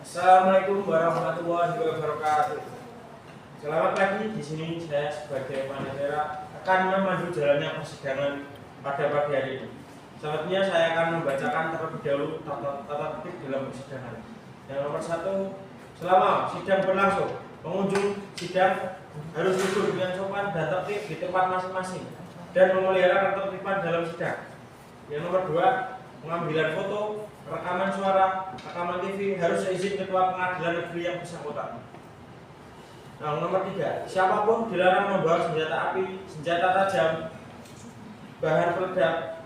Assalamualaikum warahmatullahi wabarakatuh. Selamat pagi. Di sini saya sebagai panitia akan memandu jalannya persidangan pada pagi hari ini. Selanjutnya saya akan membacakan terlebih dahulu tata tertib dalam persidangan. Yang nomor 1, selama sidang berlangsung, pengunjung sidang harus duduk dengan sopan dan tertib di tempat masing-masing dan memelihara ketertiban dalam sidang. Yang nomor 2, pengambilan foto, rekaman suara, rekaman TV harus seizin ketua pengadilan negeri yang bersangkutan. Nah, nomor 3, siapapun dilarang membawa senjata api, senjata tajam, bahan peledak,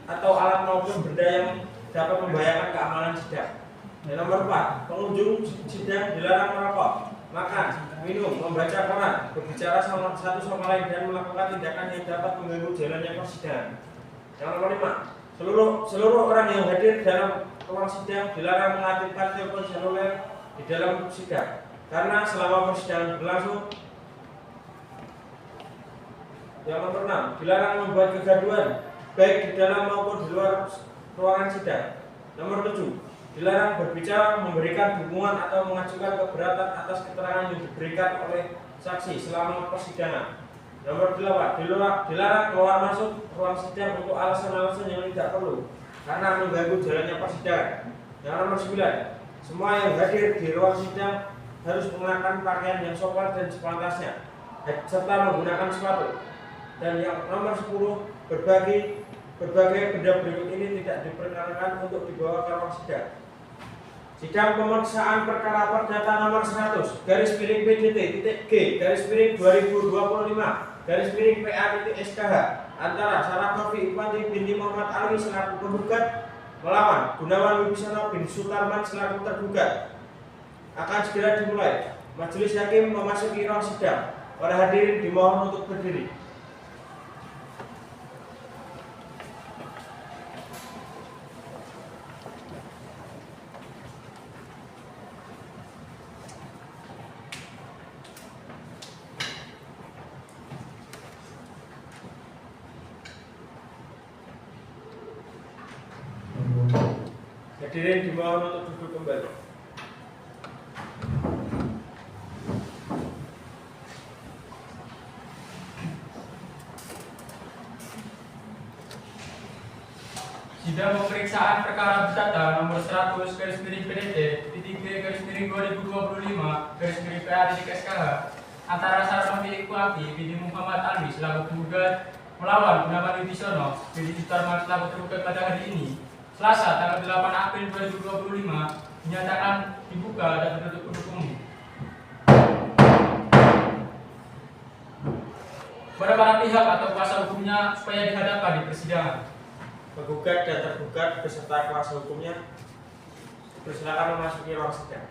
atau alat maupun benda yang dapat membahayakan keamanan sidang. Dan nomor 4, pengunjung sidang dilarang merokok, makan, minum, membaca koran, berbicara satu sama lain dan melakukan tindakan yang dapat mengganggu jalannya persidangan. Yang nomor 5, seluruh orang yang hadir dalam ruang sidang dilarang mengaktifkan telepon seluler di dalam sidang karena selama persidangan berlangsung. Yang nomor 6, dilarang membuat kegaduhan baik di dalam maupun di luar ruangan sidang. Nomor 7, dilarang berbicara, memberikan dukungan atau mengajukan keberatan atas keterangan yang diberikan oleh saksi selama persidangan. Nomor 8, dilarang keluar masuk ruang sidang untuk alasan-alasan yang tidak perlu karena mengganggu jalannya persidangan. Yang nomor 9, semua yang hadir di ruang sidang harus mengenakan pakaian yang sopan dan sepantasnya serta menggunakan sepatu. Dan yang nomor 10, berbagai benda berikut ini tidak diperkenankan untuk dibawa ke ruang sidang. Sidang pemeriksaan perkara perdata nomor 100 /PDT-G/2025/PA.SKH antara Sarah Kofi Ipanti binti Muhammad Ali selaku penggugat melawan Gunawan Wibisono bin Sutarman selaku tergugat akan segera dimulai. Majelis hakim memasuki ruang sidang. Para hadirin dimohon untuk berdiri. Hadirin dimohon untuk duduk kembali. Sidang pemeriksaan perkara perdata nomor 100/PDT-2025/PA.SKH antara Sarah Kofi Ipanti binti Muhammad Ali selaku penggugat melawan Gunawan Wibisono bin Sutarman selaku tergugat pada hari ini, Selasa tanggal 8 April 2025, dinyatakan dibuka dan tertutup untuk umum. Kepada para pihak atau kuasa hukumnya supaya dihadapkan di persidangan. Penggugat dan tergugat beserta kuasa hukumnya dipersilakan memasuki ruang sidang.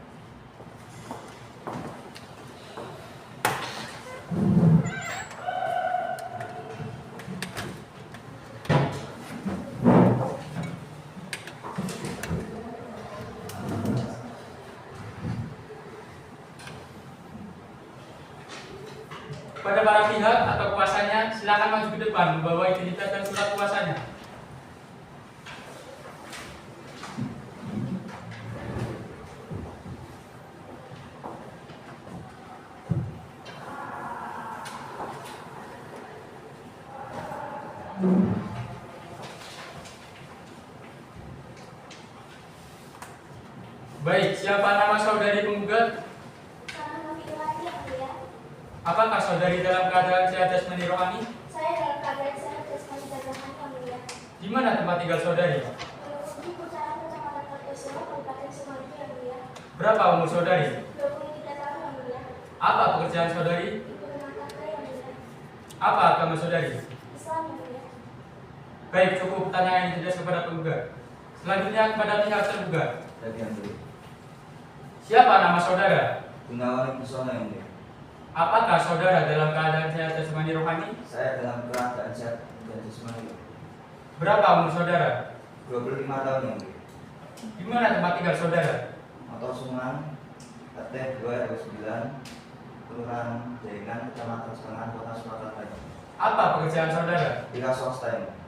Pada para pihak atau kuasanya, silakan maju ke depan membawa identitas dan surat kuasanya. Baik, siapa nama saudari penggugat? Apakah saudari dalam keadaan sehat jasmani rohani? Saya dalam keadaan sehat jasmani dan rohani, yang mulia. Di mana tempat tinggal saudari? Di Pucaran, Kecamatan Kartosuro, Kabupaten Sumeneb, yang mulia. Berapa umur saudari? 23 tahun, yang mulia. Apa pekerjaan saudari? Ibu rumah tangga, yang mulia. Apa agama saudari? Islam, yang mulia. Baik, cukup pertanyaan yang jelas kepada penggugat. Selanjutnya kepada pihak tergugat. Jadi yang dulu, Siapa nama saudara? Gunawan Wibisono yang mulia. Apakah saudara dalam keadaan sehat jasmani rohani? Saya dalam keadaan sehat dan jasmani. Berapa umur saudara? 25 tahun yang mulia. Di mana tempat tinggal saudara? Motor Suman, RT 2 RW 9, Kelurahan Jaingan, Kecamatan Sengan, Kota Surakarta. Apa pekerjaan saudara? Wira swasta yang mulia.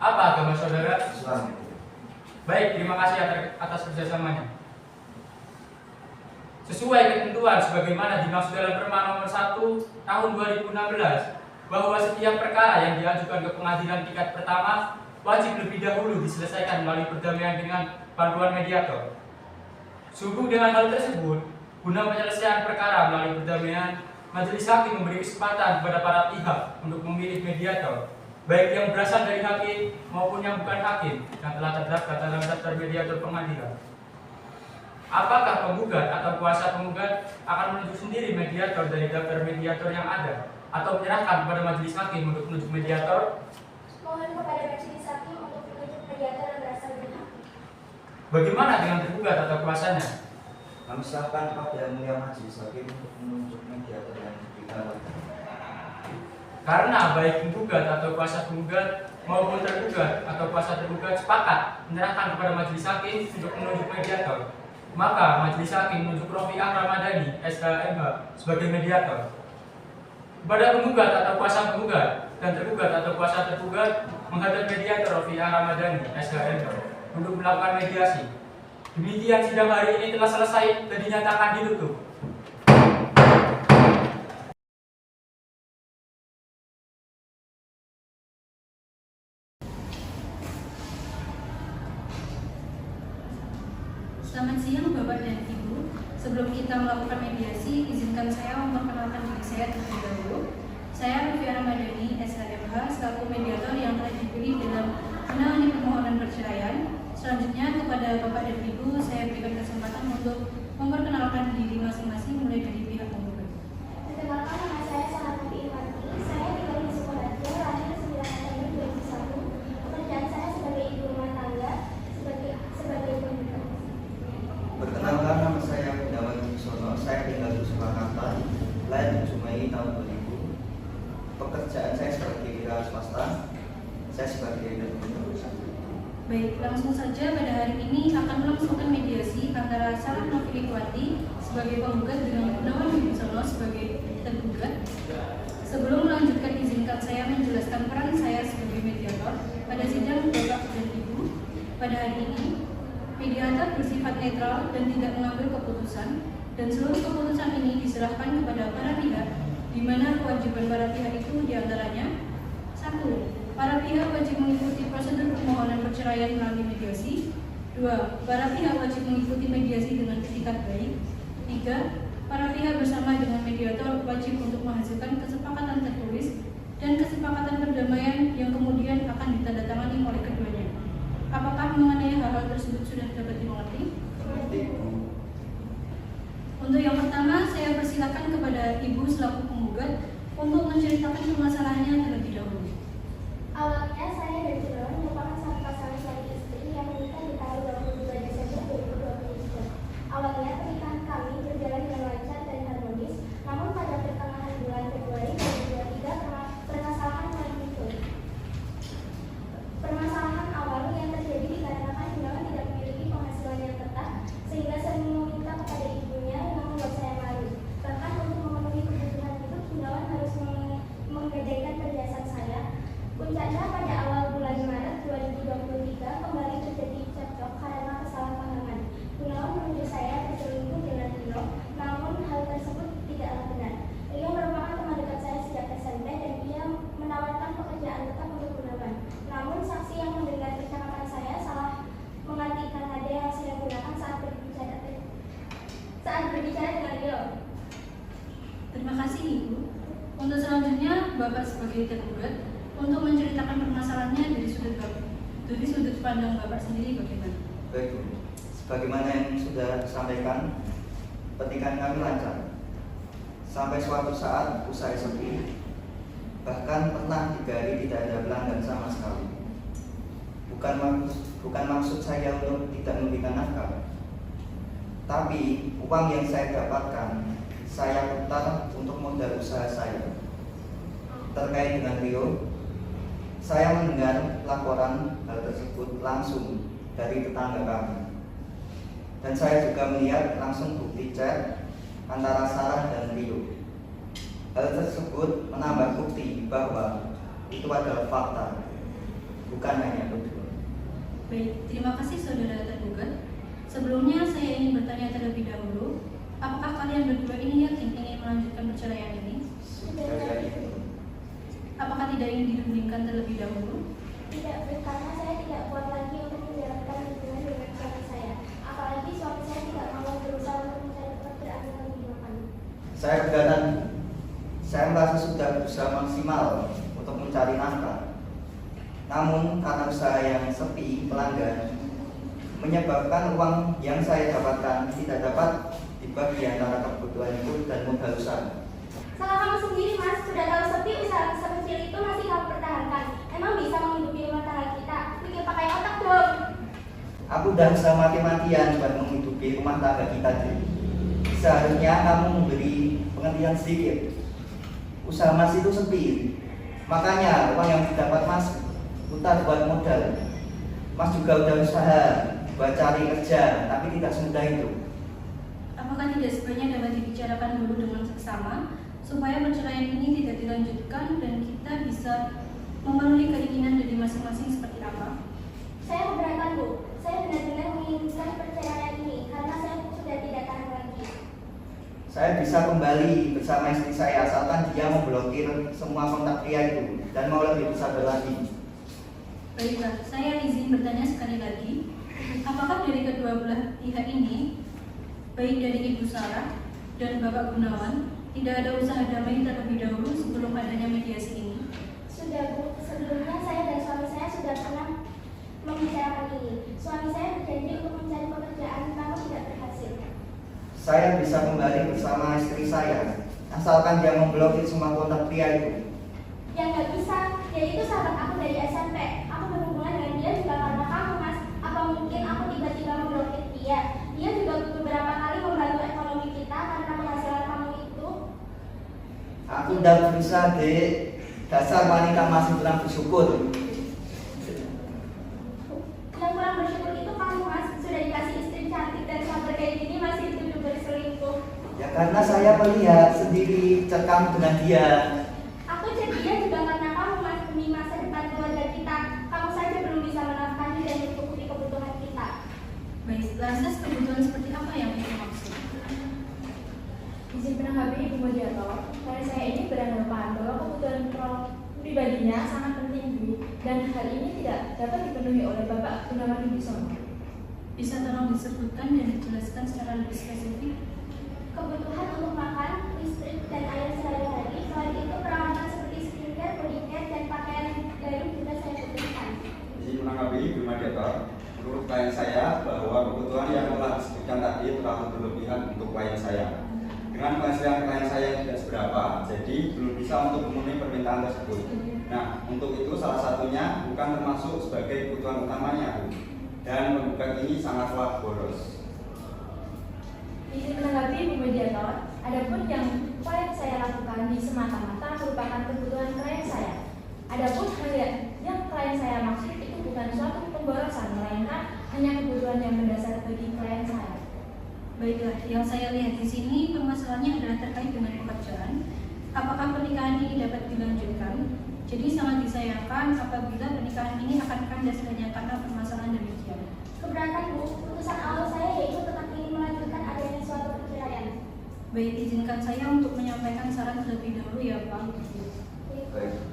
Apa agama saudara? Islam yang mulia. Baik, terima kasih atas kerjasamanya. sesuai ketentuan sebagaimana dimaksud dalam Perma Nomor 1 Tahun 2016 bahwa setiap perkara yang diajukan ke pengadilan tingkat pertama wajib lebih dahulu diselesaikan melalui perdamaian dengan bantuan mediator. Sehubung dengan hal tersebut, guna penyelesaian perkara melalui perdamaian, majelis hakim memberi kesempatan kepada para pihak untuk memilih mediator, baik yang berasal dari hakim maupun yang bukan hakim yang telah terdaftar dalam daftar mediator pengadilan. Apakah penggugat atau kuasa penggugat akan menunjuk sendiri mediator dari daftar mediator yang ada, atau menyerahkan kepada majelis hakim untuk menunjuk mediator? Mohon kepada majelis hakim untuk menunjuk mediator yang berasal dari hakim. Bagaimana dengan tergugat atau kuasanya? Kami serahkan kepada Yang Mulia Majelis Hakim untuk menunjuk mediator yang diberikan. Karena baik penggugat atau kuasa penggugat maupun tergugat atau kuasa tergugat sepakat menyerahkan kepada majelis hakim untuk menunjuk mediator, maka majelis hakim menunjuk Rofiah Ramadhani, SHMH, sebagai mediator. Kepada penggugat atau kuasa penggugat dan tergugat atau kuasa tergugat menghadap mediator Rofiah Ramadhani, SHMH, untuk melakukan mediasi. Demikian sidang hari ini telah selesai dan dinyatakan ditutup. Selamat siang Bapak dan Ibu. Sebelum kita melakukan mediasi, izinkan saya memperkenalkan diri saya terlebih dahulu. Saya Rofiah Ramadhani, SHMH, selaku mediator yang telah dipilih dalam menangani permohonan perceraian. Selanjutnya kepada Bapak dan Ibu, saya berikan kesempatan untuk memperkenalkan diri masing-masing mulai dari pihak penggugat. Perkenalkan, nama saya Sarapati Irwanti. Saya tinggal di Sukoharjo, lahir 9 November 2001. Pekerjaan saya sebagai ibu rumah tangga, sebagai penggugat. Perkenalkan, nama saya Gunawan Wibisono. Saya tinggal di Surakarta, lahir 7 Mei tahun 2000. Pekerjaan saya sebagai wira swasta. Saya sebagai direktur. Baik, langsung saja pada hari ini akan melangsungkan mediasi antara Sarah Novikwati sebagai penggugat dengan Gunawan Wibisono sebagai tergugat. Sebelum melanjutkan, izinkan saya menjelaskan peran saya sebagai mediator pada sidang Bapak dan Ibu. Pada hari ini, mediator bersifat netral dan tidak mengambil keputusan, dan seluruh keputusan ini diserahkan kepada para pihak, di mana kewajiban para pihak itu diantaranya: 1. Para pihak wajib mengikuti prosedur permohonan perceraian melalui mediasi. 2. Para pihak wajib mengikuti mediasi dengan etikat baik. 3. Para pihak bersama dengan mediator wajib untuk menghasilkan kesepakatan tertulis dan kesepakatan perdamaian yang kemudian akan ditandatangani oleh keduanya. Apakah mengenai hal-hal tersebut sudah dapat dimengerti? Untuk yang pertama, saya persilakan kepada Ibu selaku penggugat untuk menceritakan permasalahannya terlebih dahulu. Awalnya saya dan Gunawan merupakan satu pasangan suami istri yang menikah di tanggal 22 Desember 2023. Awalnya pernikahan kami berjalan dengan lancar dan harmonis, namun pada pertengahan bulan Februari 2023 permasalahan mulai muncul. Permasalahan awal yang terjadi dikarenakan Gunawan tidak memiliki penghasilan yang tetap, sehingga sering meminta kepada ibunya yang membuat saya malu. Bahkan untuk memenuhi kebutuhan hidup, Gunawan harus menggadaikan perhiasan saya. Puncaknya pada awal bulan Maret 2023 kembali terjadi cekcok karena kesalahpahaman. Gunawan menuduh saya berselingkuh dengan Rio, namun hal tersebut tidaklah benar. Rio merupakan teman dekat saya sejak SMP dan dia menawarkan pekerjaan tetap untuk Gunawan. Namun saksi yang mendengar percakapan saya salah mengartikan nada yang saya gunakan saat berbicara dengan Rio. Terima kasih Ibu. Untuk selanjutnya, Bapak sebagai tergugat untuk menceritakan permasalahannya dari sudut pandang Bapak sendiri bagaimana? Baik, Bu. Sebagaimana yang sudah disampaikan, pernikahan kami lancar. Sampai suatu saat usai sepi, bahkan pernah 3 hari tidak ada pelanggan sama sekali. Bukan maksud saya untuk tidak memberikan nafkah, tapi uang yang saya dapatkan saya putar untuk modal usaha saya. Terkait dengan Rio, saya mendengar laporan hal tersebut langsung dari tetangga kami, dan saya juga melihat langsung bukti chat antara Sarah dan Rio. Hal tersebut menambah bukti bahwa itu adalah fakta, bukan hanya tuduhan. Baik, terima kasih saudara tergugat. Sebelumnya saya ingin bertanya terlebih dahulu, apakah Saya merasa sudah berusaha maksimal untuk mencari nafkah. Namun karena usaha yang sepi pelanggan menyebabkan uang yang saya dapatkan tidak dapat dibagi antara kebutuhan itu dan modal usaha. Salah kamu sendiri, Mas. Sudah tahu sepi, usaha sekecil itu masih kamu pertahankan. Emang bisa menghidupi rumah tangga kita? Pikir pakai otak dong. Aku udah usaha mati-matian buat menghidupi rumah tangga kita, Dri. Seharusnya kamu memberi pengertian sedikit. Usaha Mas itu sepi, makanya uang yang didapat Mas putar buat modal. Mas juga udah usaha buat cari kerja, tapi tidak semudah itu. Apakah tidak sebaiknya dapat dibicarakan dulu dengan seksama supaya perceraian ini tidak dilanjutkan dan kita bisa memenuhi keinginan dari masing-masing seperti apa? Saya keberatan, Bu. Saya benar-benar menginginkan perceraian ini karena saya sudah tidak tahan lagi. Saya bisa kembali bersama istri saya asalkan dia memblokir semua kontak pria itu dan mau lebih bersabar lagi. Baiklah, saya izin bertanya sekali lagi. Apakah dari kedua belah pihak ini, baik dari Ibu Sarah dan Bapak Gunawan, tidak ada usaha damai terlebih dahulu sebelum adanya mediasi ini? Sudah, Bu. Sebelumnya saya dan suami saya sudah pernah membicarakan ini. Suami saya berjanji untuk mencari pekerjaan namun tidak berhasil. Saya bisa kembali bersama istri saya asalkan dia memblokir semua kontak pria itu. Yang nggak bisa, dia itu sahabat aku dari SMP. Aku berhubungan dengan dia juga karena kamu, Mas. Apa mungkin aku tiba-tiba memblokir dia? Dia juga beberapa kali membantu ekonomi kita karena penghasilan kamu itu. Aku udah berusaha, Dek. Dasar wanita masih kurang bersyukur. Yang kurang bersyukur itu kamu, Mas. Sudah dikasih istri cantik dan sabar kayak gini masih dituduh berselingkuh. Ya karena saya melihat sendiri cekam dengan dia. Aku jadian juga karena kamu, Mas. Demi masa depan keluarga kita, kamu saja belum bisa menafkahi dan mencukupi kebutuhan kita. Baik, lantas kebutuhan seperti apa yang Ibu maksud? Izin menanggapi Ibu Mediator, klien saya ini beranggapan bahwa kebutuhan pribadinya sangat penting, Bu, dan hal ini tidak dapat dipenuhi oleh Bapak Gunawan Wibisono. Bisa tolong disebutkan dan dijelaskan secara lebih spesifik? Kebutuhan untuk makan, listrik, dan air sehari-hari. Selain itu, perawatan seperti skincare, bodycare, dan pakaian baru juga saya butuhkan. Izin menanggapi Ibu Mediator, menurut klien saya bahwa kebutuhan yang telah disebutkan tadi terlalu berlebihan untuk klien saya. Dengan penghasilan klien saya yang tidak seberapa, jadi belum bisa untuk memenuhi permintaan tersebut. Nah, untuk itu salah satunya bukan termasuk sebagai kebutuhan utamanya, Bu. Dan penggugat ini sangatlah boros. Izin menanggapi Ibu Mediator, adapun yang klien saya lakukan di semata-mata merupakan kebutuhan klien saya. Adapun hal yang klien saya maksud itu bukan suatu pemborosan, melainkan hanya kebutuhan yang mendasar bagi klien saya. Baiklah, yang saya lihat di sini permasalahannya adalah terkait dengan pekerjaan. Apakah pernikahan ini dapat dilanjutkan? Jadi sangat disayangkan apabila pernikahan ini akan kandas hanya karena permasalahan demikian. Keberatan, Bu. Keputusan awal saya yaitu tetap ingin melanjutkan adanya suatu perceraian. Baik, izinkan saya untuk menyampaikan saran terlebih dahulu ya Pak. Baik.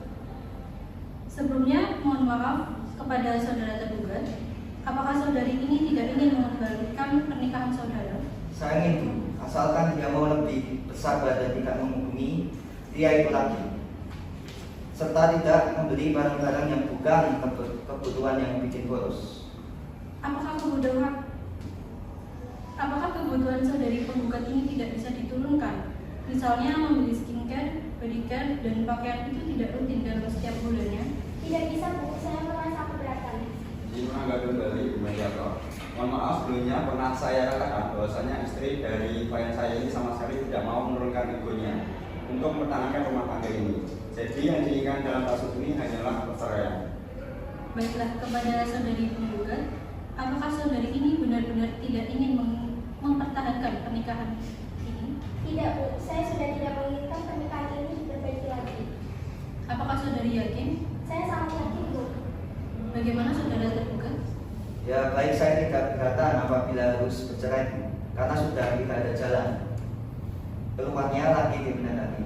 Sebelumnya, mohon maaf kepada saudara tergugat. Apakah saudari ini tidak ingin mengembalikan pernikahan saudara? Saya ingin, Bu, asalkan dia mau lebih bersabar dan tidak menghubungi pria itu lagi, serta tidak membeli barang-barang yang bukan kebutuhan yang bikin boros. Apakah kebutuhan saudari penggugat ini tidak bisa diturunkan? Misalnya membeli skincare, bodycare, dan pakaian itu tidak rutin dalam setiap bulannya? Tidak bisa, Bu. Saya merasa keberatan. Izin menanggapi kembali Ibu Mediator. Mohon maaf sebelumnya pernah saya katakan bahwasanya istri dari klien saya ini sama sekali tidak mau menurunkan egonya untuk mempertahankan rumah tangga ini. Jadi yang diinginkan dalam kasus ini hanyalah perceraian. Baiklah, kepada saudari penggugat, apakah saudari ini benar-benar tidak ingin mempertahankan pernikahan ini? Tidak, Bu. Saya sudah tidak menginginkan pernikahan ini diperbaiki lagi. Apakah saudari yakin? Saya sangat yakin, Bu. Bagaimana saudara tergugat? Ya baik, saya tidak keberatan apabila harus bercerai karena sudah tidak ada jalan. Keluarnya lagi dimenangi.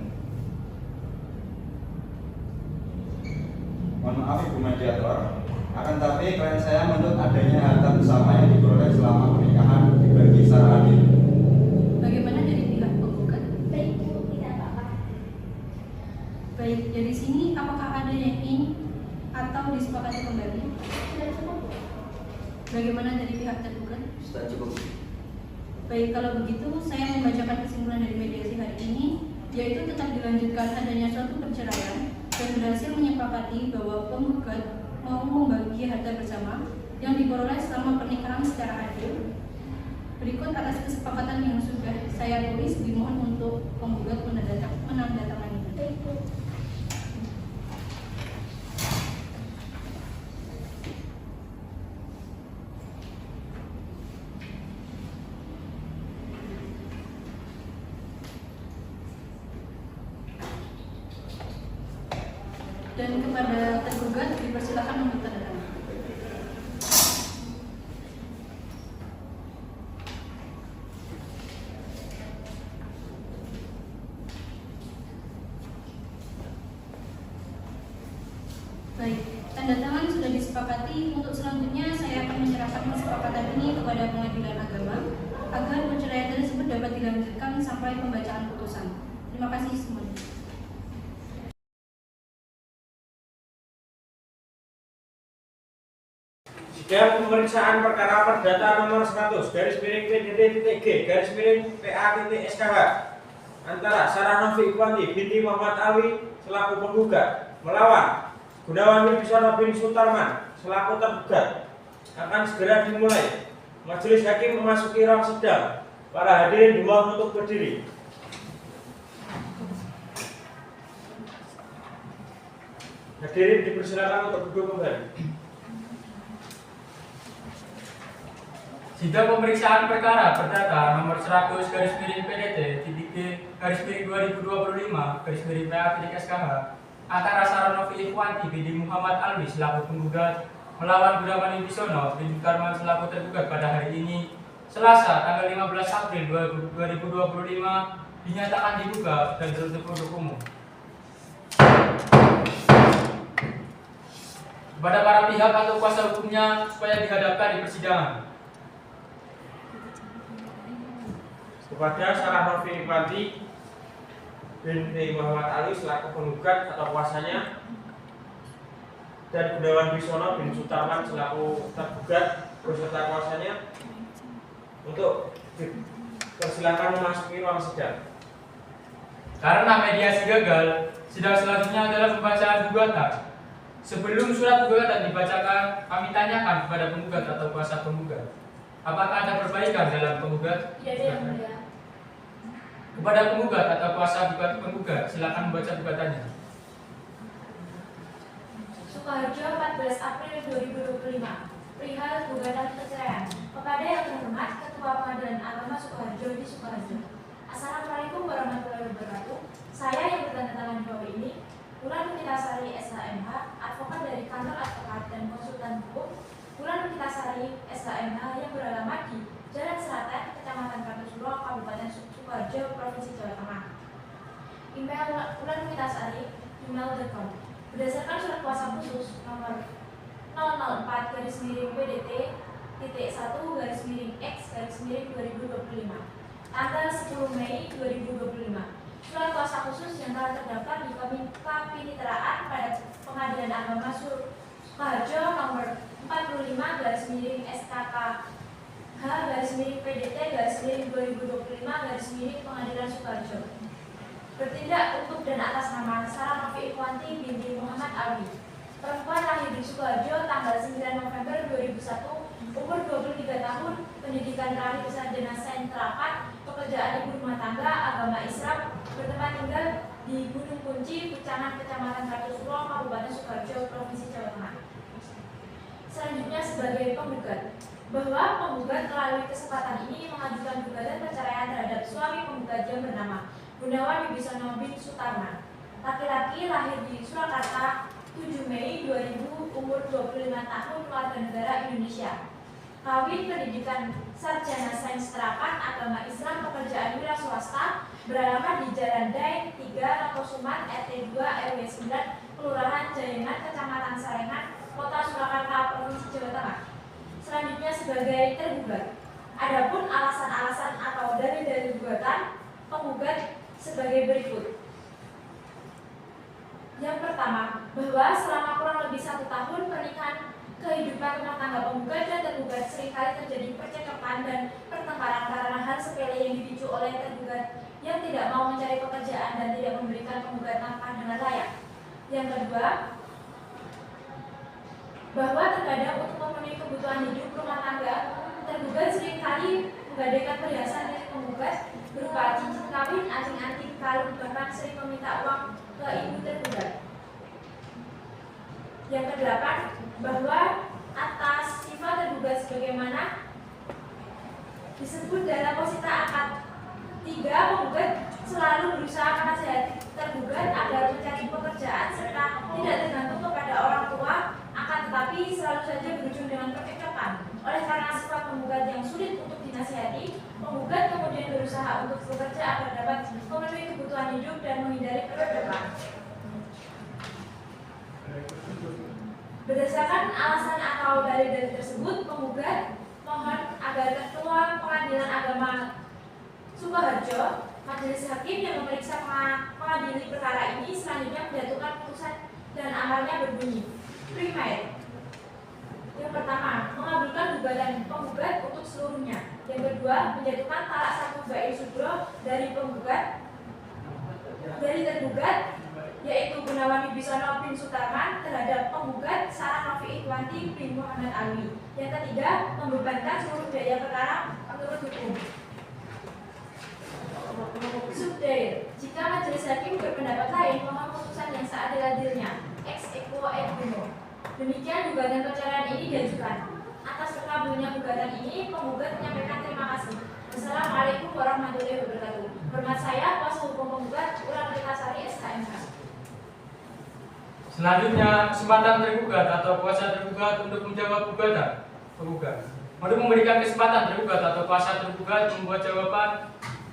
Mohon maaf Ibu Mediator, akan tapi klien saya menuntut adanya harta bersama yang diperoleh selama pernikahan dibagi secara adil. Bagaimana dari pihak penggugat? Baik, Bu. Baik, kalau begitu saya membacakan kesimpulan dari mediasi hari ini, yaitu tetap dilanjutkan adanya suatu perceraian dan berhasil menyepakati bahwa penggugat mau membagi harta bersama yang diperoleh selama pernikahan secara adil. Berikut atas kesepakatan yang sudah saya tulis, dimohon untuk penggugat menandatangani. Dan kepada tergugat dipersilakan untuk tanda tangan. Baik, tanda tangan sudah disepakati. Untuk selanjutnya saya akan menyerahkan kesepakatan ini kepada Pengadilan Agama agar perceraian tersebut dapat dilanjutkan sampai pembacaan putusan. Terima kasih semuanya. Sidang pemeriksaan perkara perdata nomor 100 /PDT.G /PA.SKH antara Sarah Novi Ikhwanti binti Muhammad Alwi selaku penggugat melawan Gunawan Wibisono bin Sutarman selaku tergugat akan segera dimulai. Majelis hakim memasuki ruang sidang. Para hadirin dimohon untuk berdiri. Hadirin dipersilakan untuk duduk kembali. Sidang pemeriksaan perkara perdata nomor 100 /PDT.2025/PA.SKH antara Sarah Novi Ikhwanti binti Muhammad Alwi selaku penggugat melawan Gunawan Wibisono bin Sutarman selaku tergugat pada hari ini Selasa tanggal 15 April 2025 dinyatakan dibuka dan tertutup untuk umum. Kepada para pihak atau kuasa hukumnya supaya dihadapkan di persidangan. Kepada Sarah Novi Ikhwanti binti Muhammad Ali selaku penggugat atau kuasanya dan Gunawan Wibisono bin Sutarman selaku tergugat beserta kuasanya untuk dipersilakan memasuki ruang sidang. Karena mediasi gagal, sidang selanjutnya adalah pembacaan gugatan. Sebelum surat gugatan dibacakan, kami tanyakan kepada penggugat atau kuasa penggugat, apakah ada perbaikan dalam penggugat? Tidak. Kepada penggugat atau kuasa penggugat, silakan membaca gugatannya. Sukoharjo 14 April 2025 perihal gugatan perceraian. Kepada yang terhormat Ketua Pengadilan Agama Sukoharjo di Sukoharjo. Assalamualaikum warahmatullahi wabarakatuh. Saya yang bertanda tangan di bawah ini, Wulan Nukitasari SHMH, advokat dari Kantor Advokat dan Konsultan Hukum Wulan Nukitasari SHMH yang beralamat di Jalan Selatan, Kecamatan Kartosuro, Kabupaten Sukoharjo, Provinsi Jawa Tengah. Email Wulan Nukitasari email.com. Berdasarkan surat kuasa khusus nomor 004-1-X-2025 tanggal 10 Mei 2025. Surat kuasa khusus yang telah terdaftar di Kapinitraan pada Pengadilan Agama Sukoharjo nomor 45/SKKH/PDT/2025 Pengadilan Sukoharjo. Bertindak untuk dan atas nama Sarah Novi Ikhwanti binti Muhammad Alwi, perempuan lahir di Sukoharjo tanggal 9 November 2001, umur 23 tahun, pendidikan terakhir sarjana sains terapan, pekerjaan ibu rumah tangga, agama Islam, bertempat tinggal di Gunung Kunci, Kecamatan Kartosuro, Kabupaten Sukoharjo, Provinsi Jawa Tengah. Selanjutnya sebagai penggugat, bahwa penggugat melalui kesempatan ini mengajukan gugatan perceraian terhadap suami penggugat yang bernama Gunawan Wibisono bin Sutarman, laki-laki lahir di Surakarta 7 Mei 2000, umur 25 tahun, warga negara Indonesia. Kawin, pendidikan sarjana sains terapan, agama Islam, pekerjaan wira swasta, beralamat di Jalan Daeng 3, Notosuman, RT 2, RW 9, Kelurahan Jayangan, Kecamatan Sarengan, Kota Surakarta, Provinsi Jawa Tengah. Selanjutnya sebagai tergugat. Adapun alasan-alasan atau dalil-dalil gugatan penggugat sebagai berikut. Yang pertama, bahwa selama kurang lebih 1 tahun pernikahan kehidupan rumah tangga penggugat dan tergugat seringkali terjadi percakapan dan pertengkaran karena hal sepele yang dipicu oleh tergugat yang tidak mau mencari pekerjaan dan tidak memberikan penggugat nafkah dengan layak. Yang kedua, bahwa terkadang untuk memenuhi kebutuhan hidup rumah tangga, tergugat seringkali menggadaikan perhiasan milik penggugat berupa cincin kawin, anting-anting, kalung, bahkan sering meminta uang ke ibu tergugat. Yang kedelapan, bahwa atas sifat tergugat sebagaimana disebut dalam posita akad 3, penggugat selalu berusaha menasihati tergugat agar mencari pekerjaan serta tidak tergantung kepada orang tua, akan tetapi selalu saja berujung dengan percakapan. Oleh karena sifat penggugat yang sulit untuk dinasihati, penggugat kemudian berusaha untuk bekerja agar dapat memenuhi kebutuhan hidup dan menghindari percakapan. Berdasarkan alasan atau dalil-dalil tersebut, penggugat mohon agar Ketua Pengadilan Agama Sukoharjo, Majelis Hakim yang memeriksa mengadili perkara ini selanjutnya menjatuhkan putusan dan amarnya berbunyi. Primer. Yang pertama, mengabulkan gugatan penggugat untuk seluruhnya. Yang kedua, menjatuhkan talak 1 bail sudro dari tergugat, yaitu Gunawan Wibisono bin Sutarman terhadap penggugat Sarah Novi Ikhwanti bin Muhammad Alwi. Yang ketiga, membebankan seluruh biaya perkara menurut hukum. Subdair. Jika majelis hakim berpendapat lain, mohon putusan yang seadil-adilnya. Ex equo et bono. Demikian gugatan perceraian ini diajukan. Atas terkabulnya gugatan ini, penggugat menyampaikan terima kasih. Wassalamualaikum warahmatullahi wabarakatuh. Hormat saya, kuasa hukum penggugat, Ulan Sari SKMH. Selanjutnya, kesempatan tergugat atau kuasa tergugat untuk menjawab gugatan penggugat. Untuk memberikan kesempatan tergugat atau kuasa tergugat membuat jawaban,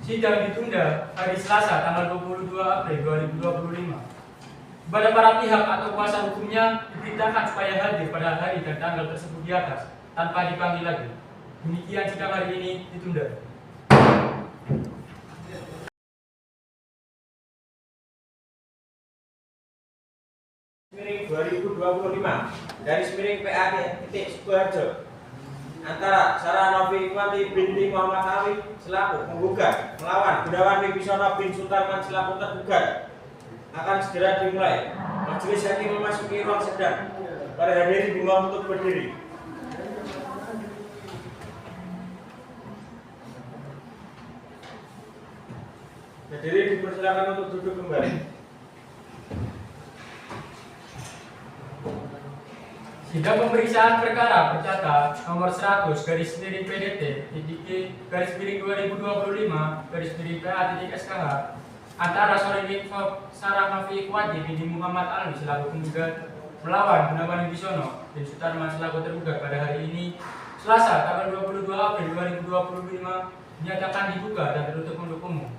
sidang ditunda hari Selasa tanggal 22 April 2025. Kepada para pihak atau kuasa hukumnya diperintahkan supaya hadir pada hari dan tanggal tersebut di atas tanpa dipanggil lagi. Demikian sidang hari ini ditunda. Miring 2025 garis miring PA titik Sukoharjo antara Sarah Novi Ikhwanti binti Muhammad Alwi selaku penggugat melawan Gunawan Wibisono bin Sutarman selaku tergugat akan segera dimulai. Majelis hakim memasuki ruang sidang. Para hadirin dimohon untuk berdiri. Hadirin dipersilakan untuk duduk kembali. Sidang pemeriksaan perkara percatat nomor 100 garis miring PDT garis miring 2025 garis miring PA.SKH antara Sarah Novi Ikhwanti binti Muhammad Alwi selaku penggugat melawan Gunawan Wibisono bin Sutarman selaku tergugat pada hari ini Selasa tanggal 22 April 2025 dinyatakan dibuka dan tertutup untuk umum.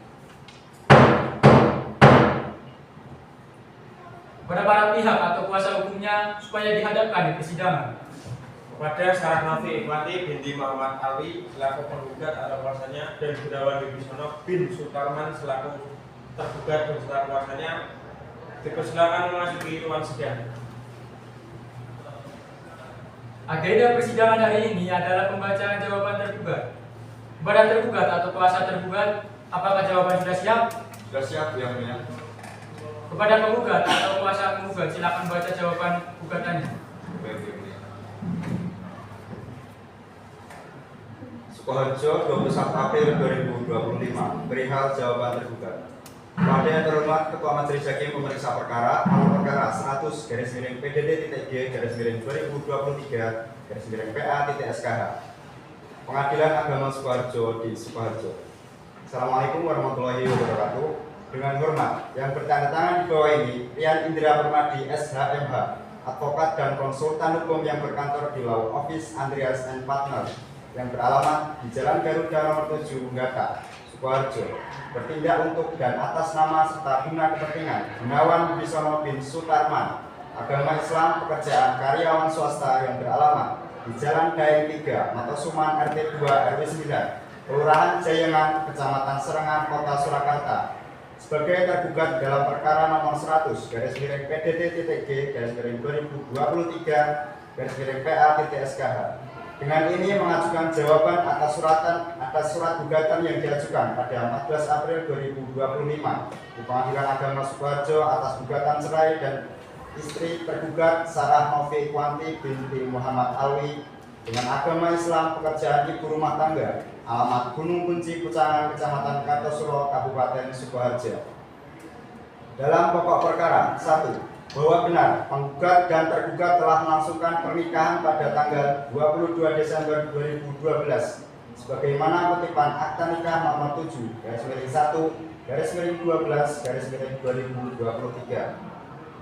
Pada para pihak atau kuasa hukumnya supaya dihadapkan di persidangan. Kepada Sarah Novi Ikhwanti binti Muhammad Alwi selaku penggugat atau kuasanya dan Gunawan Wibisono bin Sutarman selaku tergugat beserta kuasanya dipersilakan memasuki ruang sidang. Agenda persidangan hari ini adalah pembacaan jawaban tergugat. Kepada tergugat atau kuasa tergugat, apakah jawaban sudah siap? Sudah siap, ya mulia. Kepada penggugat atau kuasa penggugat, silakan baca jawaban gugatannya. Baik, ya mulia. Sukoharjo 21 April 2025 perihal jawaban tergugat. Kepada yang terhormat Ketua Majelis Hakim memeriksa perkara nomor perkara 100 garis miring PDD.G garis miring 2023 garis miring PA.SKH Pengadilan Agama Sukoharjo di Sukoharjo. Assalamualaikum warahmatullahi wabarakatuh. Dengan hormat yang bertanda tangan di bawah ini Rian Indra Permadi SHMH, advokat dan konsultan hukum yang berkantor di Law Office Andreas & Partner yang beralamat di Jalan Garuda nomor 7 Unggata, Sukoharjo, bertindak untuk dan atas nama serta guna kepentingan Gunawan Wibisono bin Sutarman, agama Islam, pekerjaan karyawan swasta yang beralamat di Jalan Daeng 3, Matosuman RT 2 RW 9, Kelurahan Jayangan, Kecamatan Serengan, Kota Surakarta, sebagai tergugat dalam perkara nomor 100 garis miring PDT.G garis miring 2023 PA.SKH. Dengan ini mengajukan jawaban atas surat gugatan yang diajukan pada 14 April 2025 di Pengadilan Agama Sukoharjo atas gugatan cerai dan istri tergugat Sarah Novi Ikwanti binti Muhammad Alwi dengan agama Islam, pekerjaan ibu rumah tangga, alamat Gunung Kunci, Pucangan, Kecamatan Kartosuro, Kabupaten Sukoharjo. Dalam pokok perkara, 1. Bahwa benar penggugat dan tergugat telah melangsungkan pernikahan pada tanggal 22 Desember 2012 sebagaimana kutipan Akta Nikah nomor 7/1/12/2023.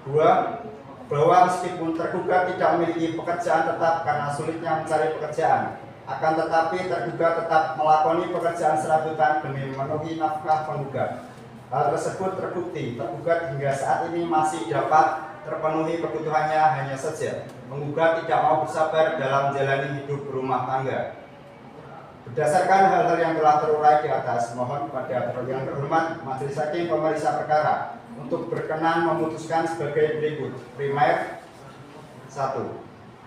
2. Bahwa meskipun tergugat tidak memiliki pekerjaan tetap karena sulitnya mencari pekerjaan, akan tetapi tergugat tetap melakoni pekerjaan serabutan demi memenuhi nafkah penggugat. Hal tersebut terbukti tergugat hingga saat ini masih dapat terpenuhi kebutuhannya, hanya saja penggugat tidak mau bersabar dalam menjalani hidup berumah tangga. Berdasarkan hal-hal yang telah terurai di atas, mohon kepada yang terhormat Majelis Hakim pemeriksa perkara untuk berkenan memutuskan sebagai berikut. Primer 1.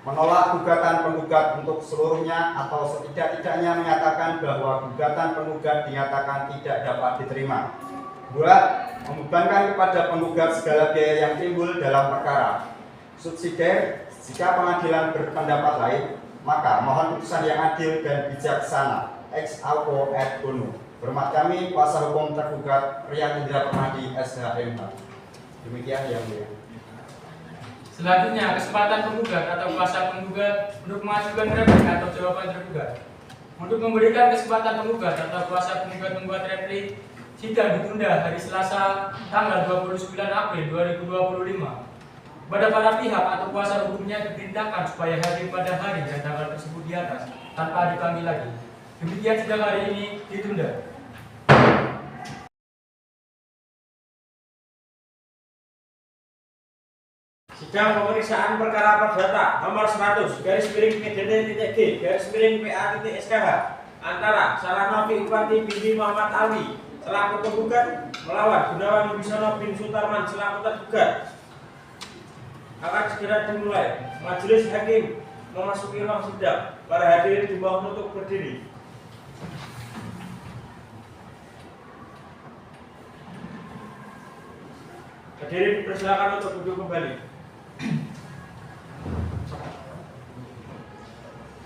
Menolak gugatan penggugat untuk seluruhnya atau setidak-tidaknya menyatakan bahwa gugatan penggugat dinyatakan tidak dapat diterima. 2. Membebankan kepada penggugat segala biaya yang timbul dalam perkara. Subsidiar, jika pengadilan berpendapat lain, maka mohon putusan yang adil dan bijaksana. Ex aequo et bono. Hormat kami, kuasa hukum tergugat Rian Indra Permadi, SHMH. Demikian yang mulia. Selanjutnya, kesempatan penggugat atau kuasa penggugat untuk mengajukan replik atau jawaban tergugat. Untuk memberikan kesempatan penggugat atau kuasa penggugat membuat replik, sidang ditunda hari Selasa tanggal 29 April 2025. Kepada para pihak atau kuasa hukumnya diperintahkan supaya hadir pada hari dan tanggal tersebut di atas tanpa dipanggil lagi. Demikian sidang hari ini ditunda. Sidang pemeriksaan perkara perdata nomor 100/PDD.G/PA.SKH antara Sarah Novi Ikwanti binti Muhammad Alwi selaku penggugat melawan Gunawan Wibisono bin Sutarman selaku tergugat akan segera dimulai. Majelis Hakim memasuki ruang sidang. Para hadirin dimohon untuk berdiri. Hadirin persilakan untuk duduk kembali.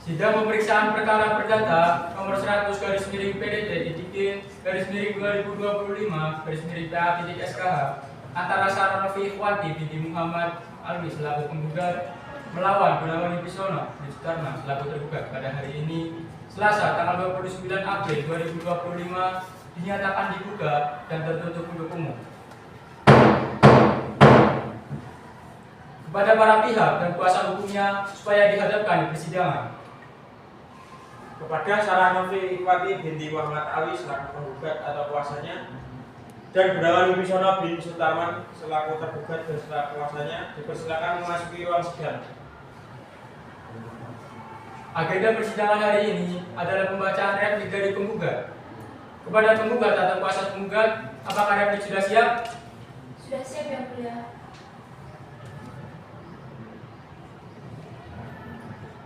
Sidang pemeriksaan perkara perdata nomor 100/PDD/2025/PA.SKH antara Sarah Novi Ikwanti binti Muhammad Alwi selaku penggugat melawan Gunawan Wibisono bin Sutarman selaku tergugat pada hari ini Selasa tanggal 29 April 2025 dinyatakan dibuka dan tertutup untuk umum. Kepada para pihak dan kuasa hukumnya supaya dihadapkan di persidangan. Kepada Sarah Novi Ikwanti binti Muhammad Alwi selaku penggugat atau kuasanya dan Gunawan Wibisono bin Sutarman selaku tergugat dan selaku kuasanya dipersilakan memasuki ruang sidang. Agenda persidangan hari ini adalah pembacaan replik dari penggugat. Kepada penggugat atau kuasa penggugat, apakah replik sudah siap? Sudah siap, Yang Mulia.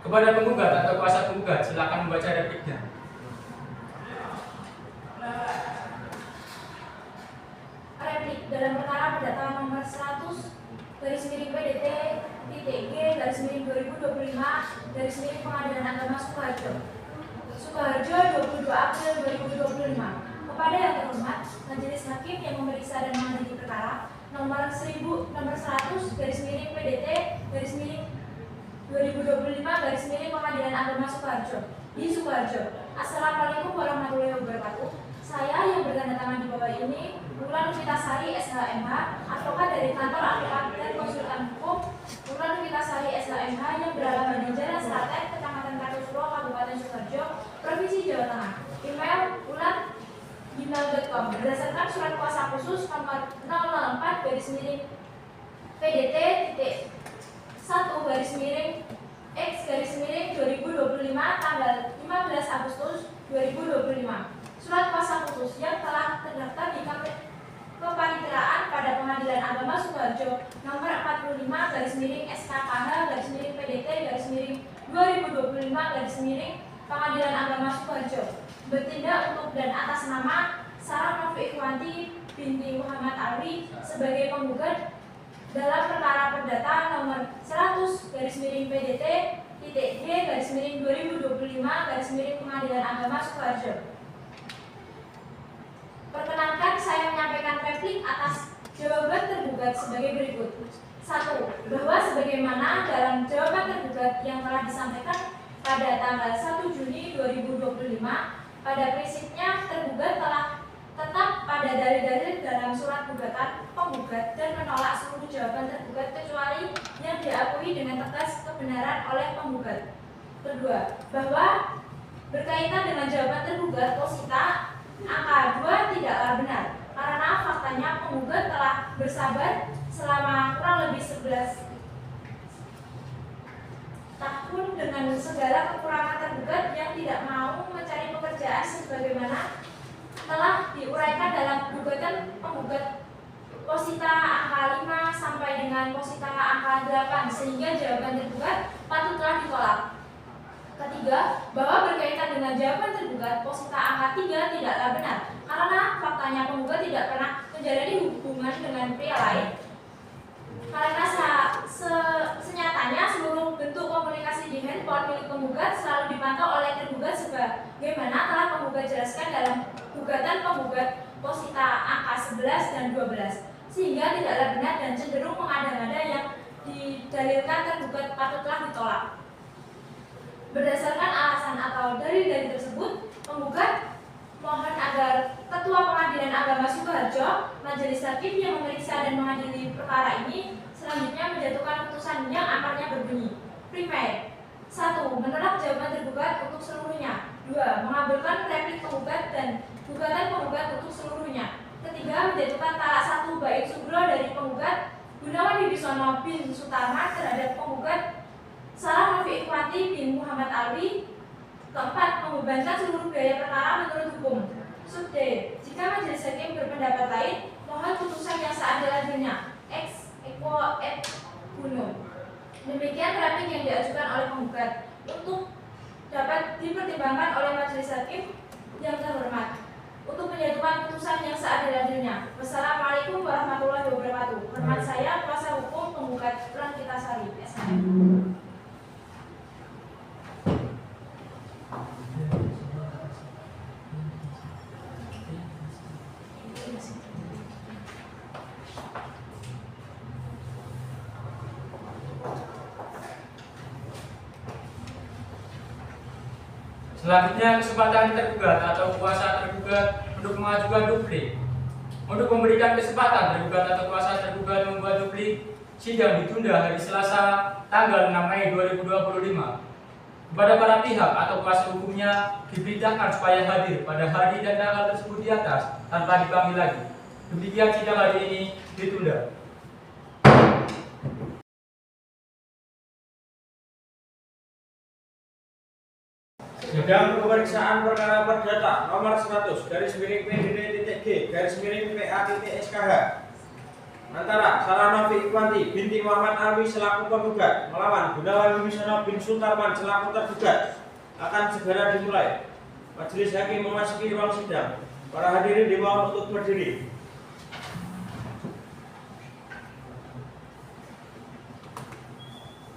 Kepada penggugat atau kuasa penggugat, silakan membaca repliknya. Replik dalam perkara perdata nomor 100/PDT.G/2025/Pengadilan Agama Sukoharjo. Sukoharjo 22 April 2025. Kepada yang terhormat Majelis Hakim yang memeriksa dan mengadili perkara nomor 100/PDT/2025/Pengadilan Agama Sukoharjo di Sukoharjo. Assalamualaikum warahmatullahi wabarakatuh. Saya yang bertanda tangan di bawah ini, Wulan Nufitasari SHMH, advokat dari kantor advokat dan konsultan hukum Wulan Nufitasari SHMH yang beralamat di Jalan Selaten, Kecamatan Kartosuro, Kabupaten Sukoharjo, Provinsi Jawa Tengah. Email wulan@gmail.com berdasarkan surat kuasa khusus nomor 004/1/X/2025 tanggal 15 Agustus 2025. Surat kuasa khusus yang telah terdaftar di kepaniteraan pada Pengadilan Agama Sukoharjo nomor 45/SKKH/PDT 2025 Pengadilan Agama Sukoharjo bertindak untuk dan atas nama Sarah Novi Ikhwanti binti Muhammad Alwi sebagai penggugat dalam perkara perdata nomor 100/PDT-G/2025 Pengadilan Agama Sukoharjo. Perkenankan saya menyampaikan replik atas jawaban tergugat sebagai berikut. 1. Bahwa sebagaimana dalam jawaban tergugat yang telah disampaikan pada tanggal 1 Juni 2025, pada prinsipnya tergugat telah tetap pada dalil-dalil dalam surat gugatan penggugat dan menolak seluruh jawaban tergugat kecuali yang diakui dengan tegas kebenaran oleh penggugat. Kedua, bahwa berkaitan dengan jawaban tergugat posita angka 2 tidaklah benar karena faktanya penggugat telah bersabar selama kurang lebih 11 tahun dengan segala kekurangan tergugat yang tidak mau mencari pekerjaan sebagaimana telah diuraikan dalam gugatan penggugat posita angka 5 sampai dengan posita angka 8 sehingga jawaban tergugat patutlah ditolak. Ketiga, bahwa berkaitan dengan jawaban tergugat posita angka 3 tidaklah benar karena faktanya penggugat tidak pernah menjalani hubungan dengan pria lain. Karena senyatanya seluruh bentuk komunikasi di handphone milik penggugat selalu dipantau oleh tergugat sebagaimana telah penggugat jelaskan dalam gugatan penggugat posita angka 11 dan 12 sehingga tidaklah benar dan cenderung mengada-ngada yang didalilkan tergugat patutlah ditolak. Berdasarkan alasan atau dalil-dalil tersebut, penggugat mohon agar Ketua Pengadilan Agama Sukoharjo, Majelis Hakim yang memeriksa dan mengadili perkara ini selanjutnya menjatuhkan putusan yang akarnya berbunyi. Primer, 1. Menolak jawaban tergugat untuk seluruhnya. 2. Mengabulkan replik penggugat dan gugatan penggugat untuk seluruhnya. Ketiga, menjatuhkan talak 1 bait subro dari penggugat Gunawan Wibisono bin Sutarman terhadap penggugat Sarah Novi Ikhwanti bin Muhammad Alwi. Keempat, membebankan seluruh biaya perkara menurut hukum. Sub D. Jika majelis hakim berpendapat lain, mohon putusan yang seadil-adilnya. Ex equo et bono. Demikian replik yang diajukan oleh penggugat untuk dapat dipertimbangkan oleh majelis hakim yang terhormat untuk menjatuhkan putusan yang seadil-adilnya. Wassalamualaikum warahmatullahi wabarakatuh. Hormat saya, kuasa hukum penggugat Lankita Sari, SHM. Selanjutnya, kesempatan tergugat atau kuasa tergugat untuk mengajukan duplik. Untuk memberikan kesempatan tergugat atau kuasa tergugat membuat duplik, sidang ditunda hari Selasa tanggal 6 Mei 2025. Kepada para pihak atau kuasa hukumnya diperintahkan supaya hadir pada hari dan tanggal tersebut di atas tanpa dipanggil lagi. Demikian sidang hari ini ditunda. Sidang pemeriksaan perkara perdata nomor 100/PDT.G/PA.SKH antara Sarah Novi Ikhwanti binti Muhammad Alwi selaku penggugat melawan Gunawan Wibisono bin Sutarman selaku tergugat akan segera dimulai. Majelis hakim memasuki ruang sidang. Para hadirin dimohon untuk berdiri.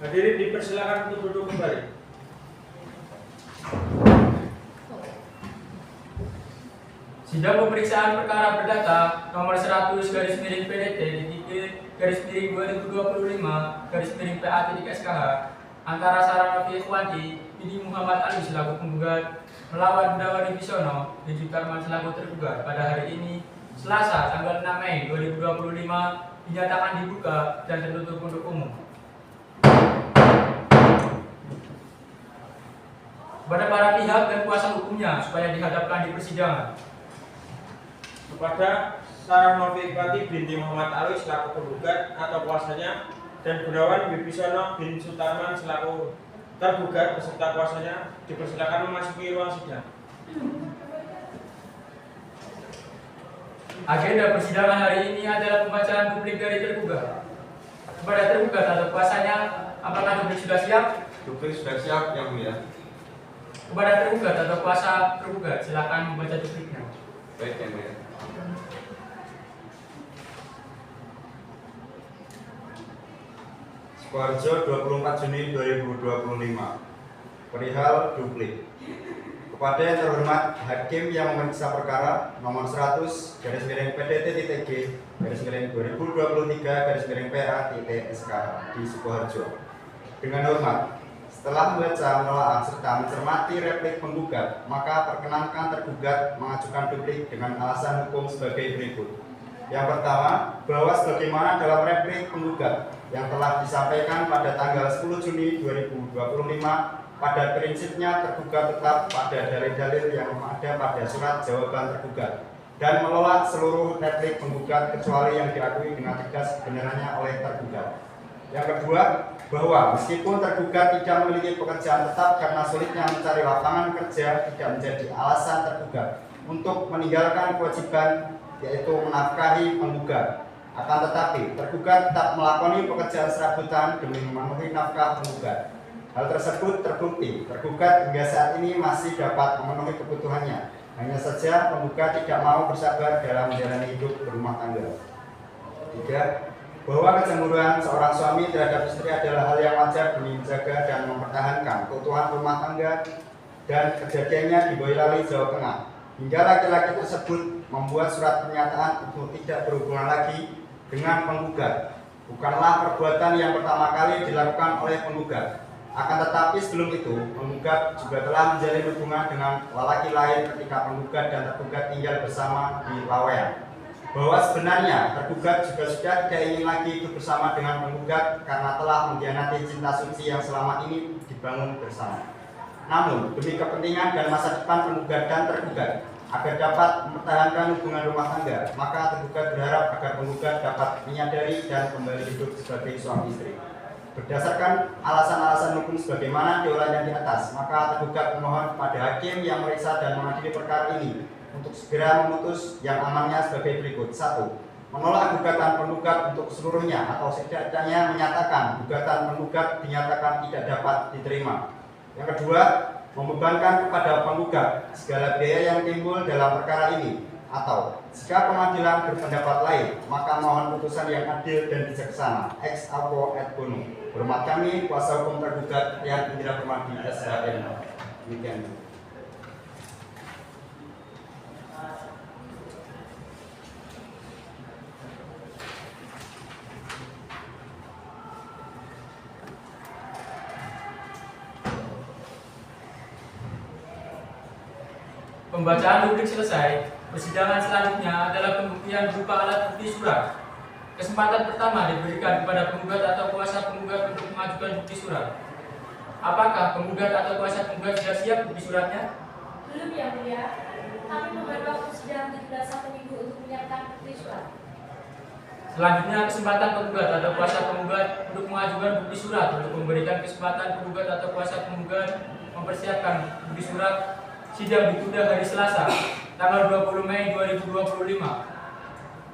Hadirin dipersilakan untuk duduk kembali. Sidang pemeriksaan perkara perdata nomor 100/PDT-G/2025-PA.SKH antara Sarah Novi Ikhwanti binti Muhammad Alwi selaku penggugat melawan Gunawan Wibisono bin Sutarman selaku tergugat pada hari ini Selasa tanggal 6 Mei 2025 dinyatakan dibuka dan tertutup untuk umum. Kepada para pihak dan kuasa hukumnya supaya dihadapkan di persidangan. Kepada Sarah Novi Ikhwanti binti Muhammad Alwi selaku penggugat atau kuasanya dan Gunawan Wibisono bin Sutarman selaku tergugat beserta kuasanya dipersilakan memasuki ruang sidang. Agenda persidangan hari ini adalah pembacaan duplik dari tergugat. Kepada tergugat atau kuasanya, apakah duplik sudah siap? Duplik sudah siap yang mulia. Kepada tergugat atau kuasa tergugat, silakan membaca dupliknya. Baik yang mulia. Sukoharjo 24 Juni 2025. Perihal duplik. Kepada yang terhormat Hakim yang memeriksa perkara nomor 100 /PDT.G /2023 /PA.SK di Sukoharjo. Dengan hormat, setelah membaca, menelaah serta mencermati replik penggugat, maka perkenankan tergugat mengajukan duplik dengan alasan hukum sebagai berikut. Yang pertama, bahwa sebagaimana dalam replik penggugat yang telah disampaikan pada tanggal 10 Juni 2025, pada prinsipnya tergugat tetap pada dalil-dalil yang ada pada surat jawaban tergugat dan menolak seluruh replik penggugat kecuali yang diakui dengan tegas kebenarannya oleh tergugat. Yang kedua, bahwa meskipun tergugat tidak memiliki pekerjaan tetap karena sulitnya mencari lapangan kerja tidak menjadi alasan tergugat untuk meninggalkan kewajiban yaitu menafkahi penggugat. Akan tetapi, tergugat tetap melakoni pekerjaan serabutan demi memenuhi nafkah penggugat. Hal tersebut terbukti, tergugat hingga saat ini masih dapat memenuhi kebutuhannya. Hanya saja penggugat tidak mau bersabar dalam menjalani hidup berumah tangga. 3. Bahwa kecemburuan seorang suami terhadap istri adalah hal yang wajar demi menjaga dan mempertahankan keutuhan rumah tangga dan kejadiannya di Boyolali, Jawa Tengah. Hingga laki-laki tersebut membuat surat pernyataan untuk tidak berhubungan lagi dengan penggugat. Bukanlah perbuatan yang pertama kali dilakukan oleh penggugat. Akan tetapi sebelum itu, penggugat juga telah menjalin hubungan dengan lelaki lain ketika penggugat dan tergugat tinggal bersama di Lawean. Bahwa sebenarnya tergugat juga sudah tidak ingin lagi hidup bersama dengan penggugat karena telah mengkhianati cinta suci yang selama ini dibangun bersama. Namun, demi kepentingan dan masa depan penggugat dan tergugat, agar dapat mempertahankan hubungan rumah tangga, maka tergugat berharap agar penggugat dapat menyadari dan kembali hidup sebagai suami istri. Berdasarkan alasan-alasan hukum sebagaimana diuraikan di atas, maka tergugat memohon kepada hakim yang meriksa dan mengadili perkara ini untuk segera memutus yang amannya sebagai berikut. 1. Menolak gugatan penggugat untuk seluruhnya atau setidaknya menyatakan gugatan penggugat dinyatakan tidak dapat diterima. Yang kedua, membebankan kepada penggugat segala biaya yang timbul dalam perkara ini, atau jika pengadilan berpendapat lain, maka mohon putusan yang adil dan bijaksana. Ex apo et bono. Hormat kami, kuasa hukum tergugat Rian Indra Permadi SHM. Demikian. Pembacaan duplik selesai. Persidangan selanjutnya adalah pembuktian berupa alat bukti surat. Kesempatan pertama diberikan kepada penggugat atau kuasa penggugat untuk mengajukan bukti surat. Apakah penggugat atau kuasa penggugat sudah siap bukti suratnya? Belum ya mulia. Kami memberi waktu sidang 1 minggu untuk menyiapkan bukti surat. Selanjutnya kesempatan penggugat atau kuasa penggugat untuk mengajukan bukti surat. Untuk memberikan kesempatan penggugat atau kuasa penggugat mempersiapkan bukti surat, sidang ditunda hari Selasa, tanggal 20 Mei 2025.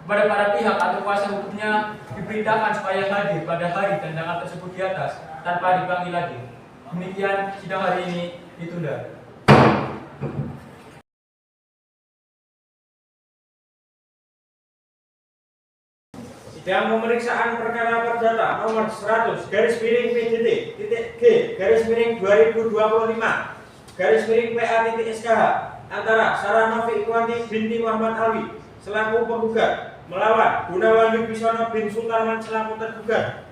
Kepada para pihak atau kuasa hukumnya diperintahkan supaya hadir pada hari dan tanggal tersebut di atas tanpa dipanggil lagi. Demikian sidang hari ini ditunda. Sidang pemeriksaan perkara perdata nomor 100 /PDT.G/2025 /PA.SK antara Sarah Novi Ikhwanti binti Muhammad Alwi selaku penggugat melawan Gunawan Wibisono bin Sultarman selaku tergugat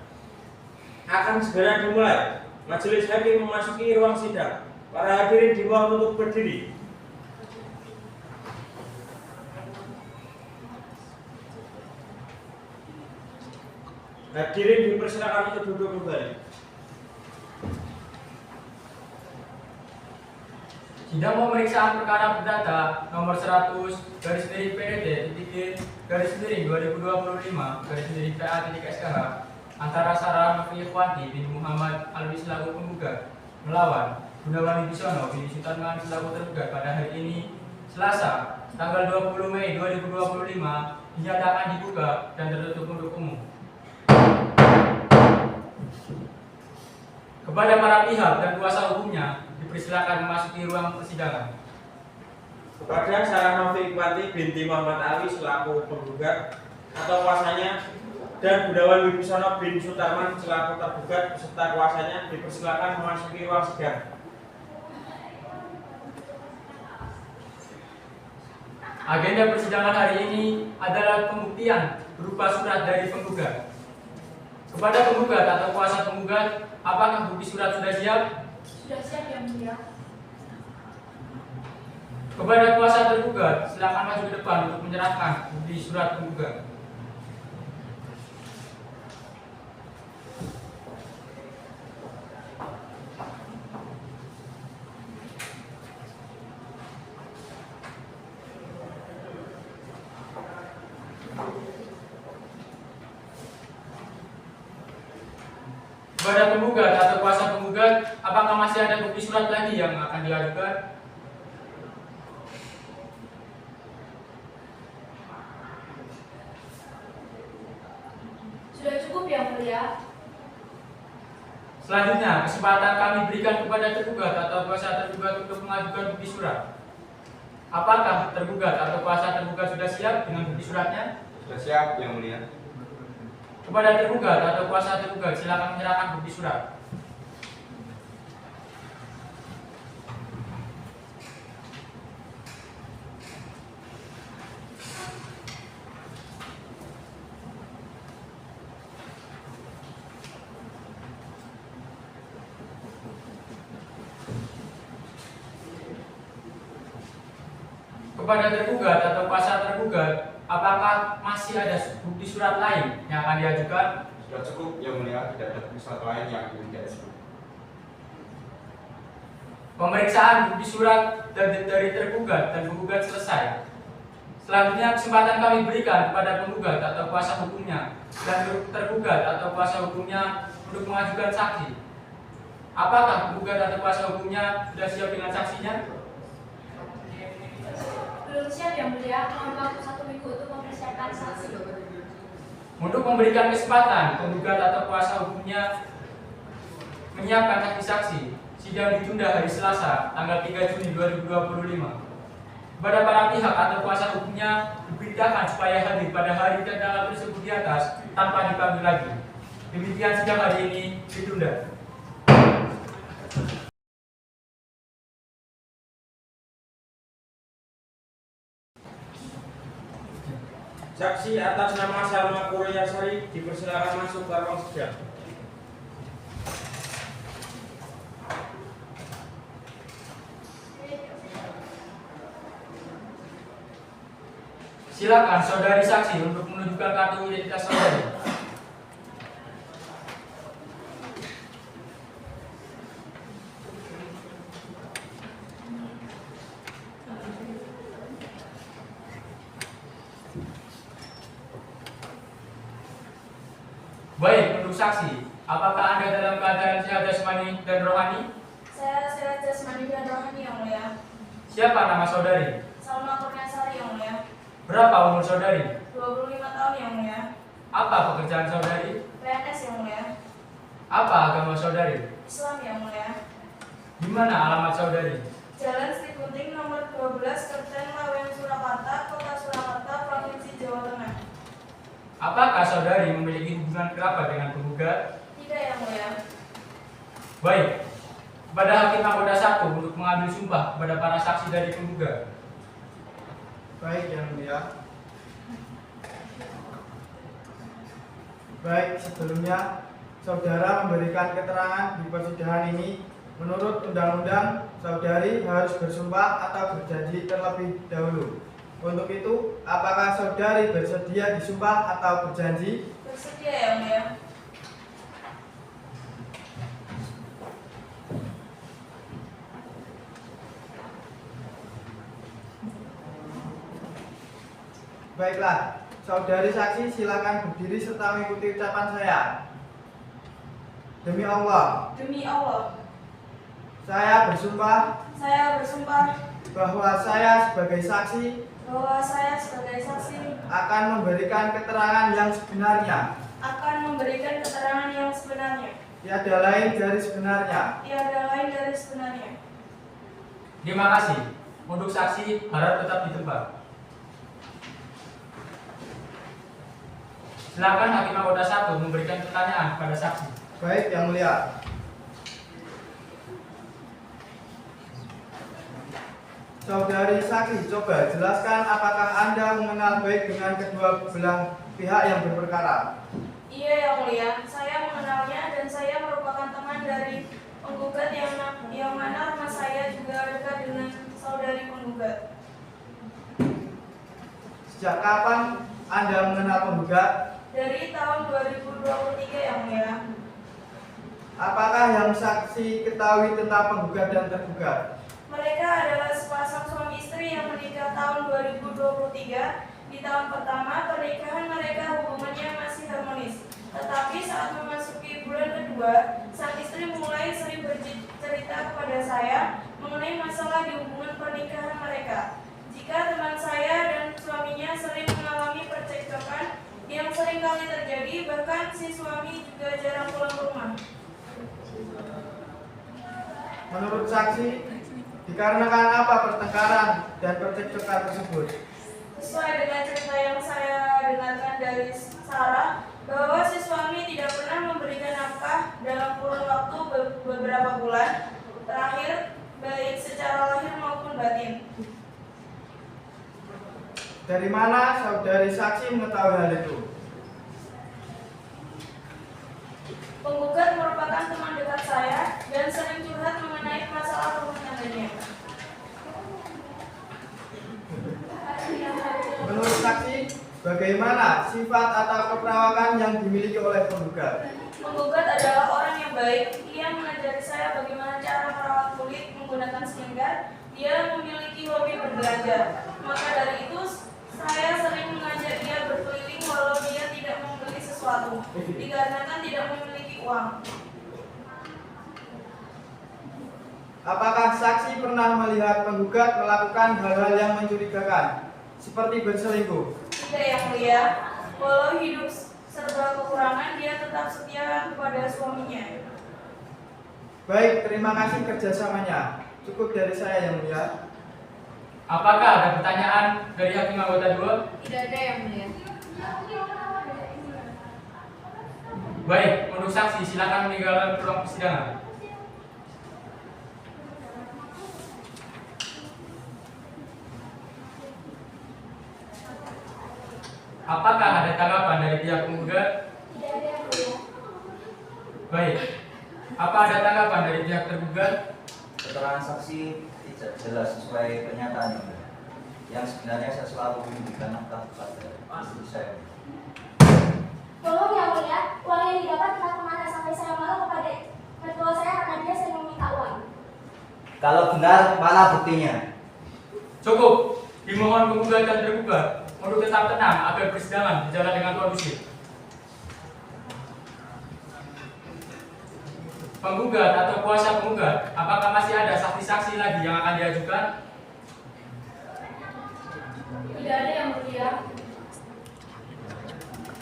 akan segera dimulai. Majelis hakim memasuki ruang sidang. Para hadirin dimohon untuk berdiri. Hadirin dipersilakan untuk duduk kembali. Sidang pemeriksaan perkara perdata nomor 100 /PDT.2025 antara Sarah Novi Ikhwanti bin Muhammad Alwi selaku penggugat melawan Gunawan Wibisono bin Sultarman selaku tergugat pada hari ini Selasa tanggal 20 Mei 2025 dinyatakan dibuka dan tertutup untuk umum. Kepada para pihak dan kuasa hukumnya dipersilakan memasuki ruang persidangan. Kepada Sarah Novi Ikhwati binti Muhammad Ali selaku penggugat atau kuasanya dan Gunawan Wibisono bin Sutarman selaku tergugat beserta kuasanya dipersilakan memasuki ruang sidang. Agenda persidangan hari ini adalah pembuktian berupa surat dari penggugat. Kepada penggugat atau kuasa penggugat, apakah bukti surat sudah siap? Sudah siap Yang Mulia. Kepada kuasa tergugat, silakan maju ke depan untuk menyerahkan bukti surat penggugat. Kepada penggugat atau kuasa penggugat, apakah masih ada bukti surat lagi yang akan diajukan? Sudah cukup Yang Mulia. Selanjutnya, kesempatan kami berikan kepada tergugat atau kuasa tergugat untuk mengajukan bukti surat. Apakah tergugat atau kuasa tergugat sudah siap dengan bukti suratnya? Sudah siap, Yang Mulia. Kepada tergugat atau kuasa tergugat, silakan menyerahkan bukti surat. Kepada tergugat atau kuasa tergugat, apakah masih ada bukti surat lain yang akan diajukan? Sudah cukup, Yang Mulia. Tidak ada bukti surat lain yang ingin diajukan. Pemeriksaan bukti surat dari tergugat dan penggugat selesai. Selanjutnya kesempatan kami berikan kepada penggugat atau kuasa hukumnya dan tergugat atau kuasa hukumnya untuk mengajukan saksi. Apakah penggugat atau kuasa hukumnya sudah siap dengan saksinya? Belum siap Yang Mulia. Mohon waktu 1 minggu untuk mempersiapkan saksi. Untuk memberikan kesempatan penggugat atau kuasa hukumnya menyiapkan saksi-saksi, sidang ditunda hari Selasa, tanggal 3 Juni 2025. Kepada para pihak atau kuasa hukumnya diperintahkan supaya hadir pada hari dan tanggal tersebut di atas tanpa dipanggil lagi. Demikian sidang hari ini ditunda. Saksi atas nama Salma Kuryasari dipersilakan masuk ke ruang sidang. Silakan saudari saksi untuk menunjukkan kartu identitas saudari. Baik, untuk saksi, apakah Anda dalam keadaan sehat jasmani dan rohani? Saya sehat jasmani dan rohani Yang Mulia. Siapa nama saudari? Salma Kuryasari Yang Mulia. Berapa umur saudari? 25 tahun Yang Mulia. Apa pekerjaan saudari? PNS Yang Mulia. Apa agama saudari? Islam Yang Mulia. Di mana alamat saudari? Jalan Sri Gunting nomor 12, Kerten Lawen, Surakarta, Kota Surakarta, Provinsi Jawa Tengah. Apakah saudari memiliki hubungan kerabat dengan penggugat? Tidak Yang Mulia. Baik, kepada Hakim Anggota 1 untuk mengambil sumpah kepada para saksi dari penggugat. Baik Yang Mulia. Baik, sebelumnya saudara memberikan keterangan di persidangan ini. Menurut undang-undang, saudari harus bersumpah atau berjanji terlebih dahulu. Untuk itu, apakah saudari bersedia disumpah atau berjanji? Bersedia Yang Mulia. Baiklah, saudari saksi silakan berdiri serta mengikuti ucapan saya. Demi Allah, Demi Allah, saya bersumpah saya bersumpah bahwa saya sebagai saksi bahwa saya sebagai saksi akan memberikan keterangan yang sebenarnya akan memberikan keterangan yang sebenarnya tiada lain dari sebenarnya. Tiada lain dari sebenarnya. Terima kasih. Untuk saksi harap tetap di tempat. Silakan Hakim Anggota 1 memberikan pertanyaan kepada saksi. Baik, Yang Mulia. Saudari saksi, coba jelaskan apakah Anda mengenal baik dengan kedua belah pihak yang berperkara? Iya Yang Mulia, saya mengenalnya dan saya merupakan teman dari penggugat yang mana rumah saya juga dekat dengan saudari penggugat. Sejak kapan Anda mengenal penggugat? Dari tahun 2023 Yang Mulia. Apakah yang saksi ketahui tentang penggugat dan tergugat? Mereka adalah sepasang suami istri yang menikah tahun 2023. Di tahun pertama pernikahan mereka hubungannya masih harmonis. Tetapi saat memasuki bulan kedua, sang istri mulai sering bercerita kepada saya mengenai masalah di hubungan pernikahan mereka. Jika teman saya dan suaminya sering mengalami percekcokan yang sering kali terjadi, bahkan si suami juga jarang pulang ke rumah. Menurut saksi, dikarenakan apa pertengkaran dan percekcokan tersebut? Sesuai dengan cerita yang saya dengarkan dari Sarah, bahwa si suami tidak pernah memberikan nafkah dalam kurun waktu beberapa bulan terakhir, baik secara lahir maupun batin. Dari mana saudari saksi mengetahui hal itu? Penggugat merupakan teman dekat saya dan sering curhat mengenai masalah rumah tangganya. Menurut saksi, bagaimana sifat atau keperawakan yang dimiliki oleh penggugat? Penggugat adalah orang yang baik. Ia mengajari saya bagaimana cara merawat kulit menggunakan skincare. Dia memiliki hobi berbelanja. Maka dari itu, saya sering mengajak dia berkeliling walau dia tidak membeli sesuatu, dikarenakan tidak memiliki uang. Apakah saksi pernah melihat penggugat melakukan hal-hal yang mencurigakan, seperti berselingkuh? Tidak Yang Mulia, walau hidup serba kekurangan, dia tetap setia kepada suaminya. Baik, terima kasih kerjasamanya. Cukup dari saya, Yang Mulia. Apakah ada pertanyaan dari Hakim Anggota 2? Tidak ada Yang Mulia. Baik, untuk saksi silakan meninggalkan ruang persidangan. Apakah ada tanggapan dari pihak penggugat? Tidak ada Yang Mulia. Baik. Apa ada tanggapan dari pihak tergugat? Keterangan saksi tidak jelas sesuai pernyataan yang sebenarnya saya selalu memberikan nafkah kepada istri saya. Tolong Yang Mulia, uang yang didapat entah kemana sampai saya malu kepada mertua saya karena dia sering meminta uang. Kalau benar, mana buktinya? Cukup. Dimohon penggugat dan tergugat untuk tetap tenang agar persidangan berjalan dengan kondusif. Penggugat atau kuasa penggugat, apakah masih ada saksi-saksi lagi yang akan diajukan? Tidak ada Yang Mulia.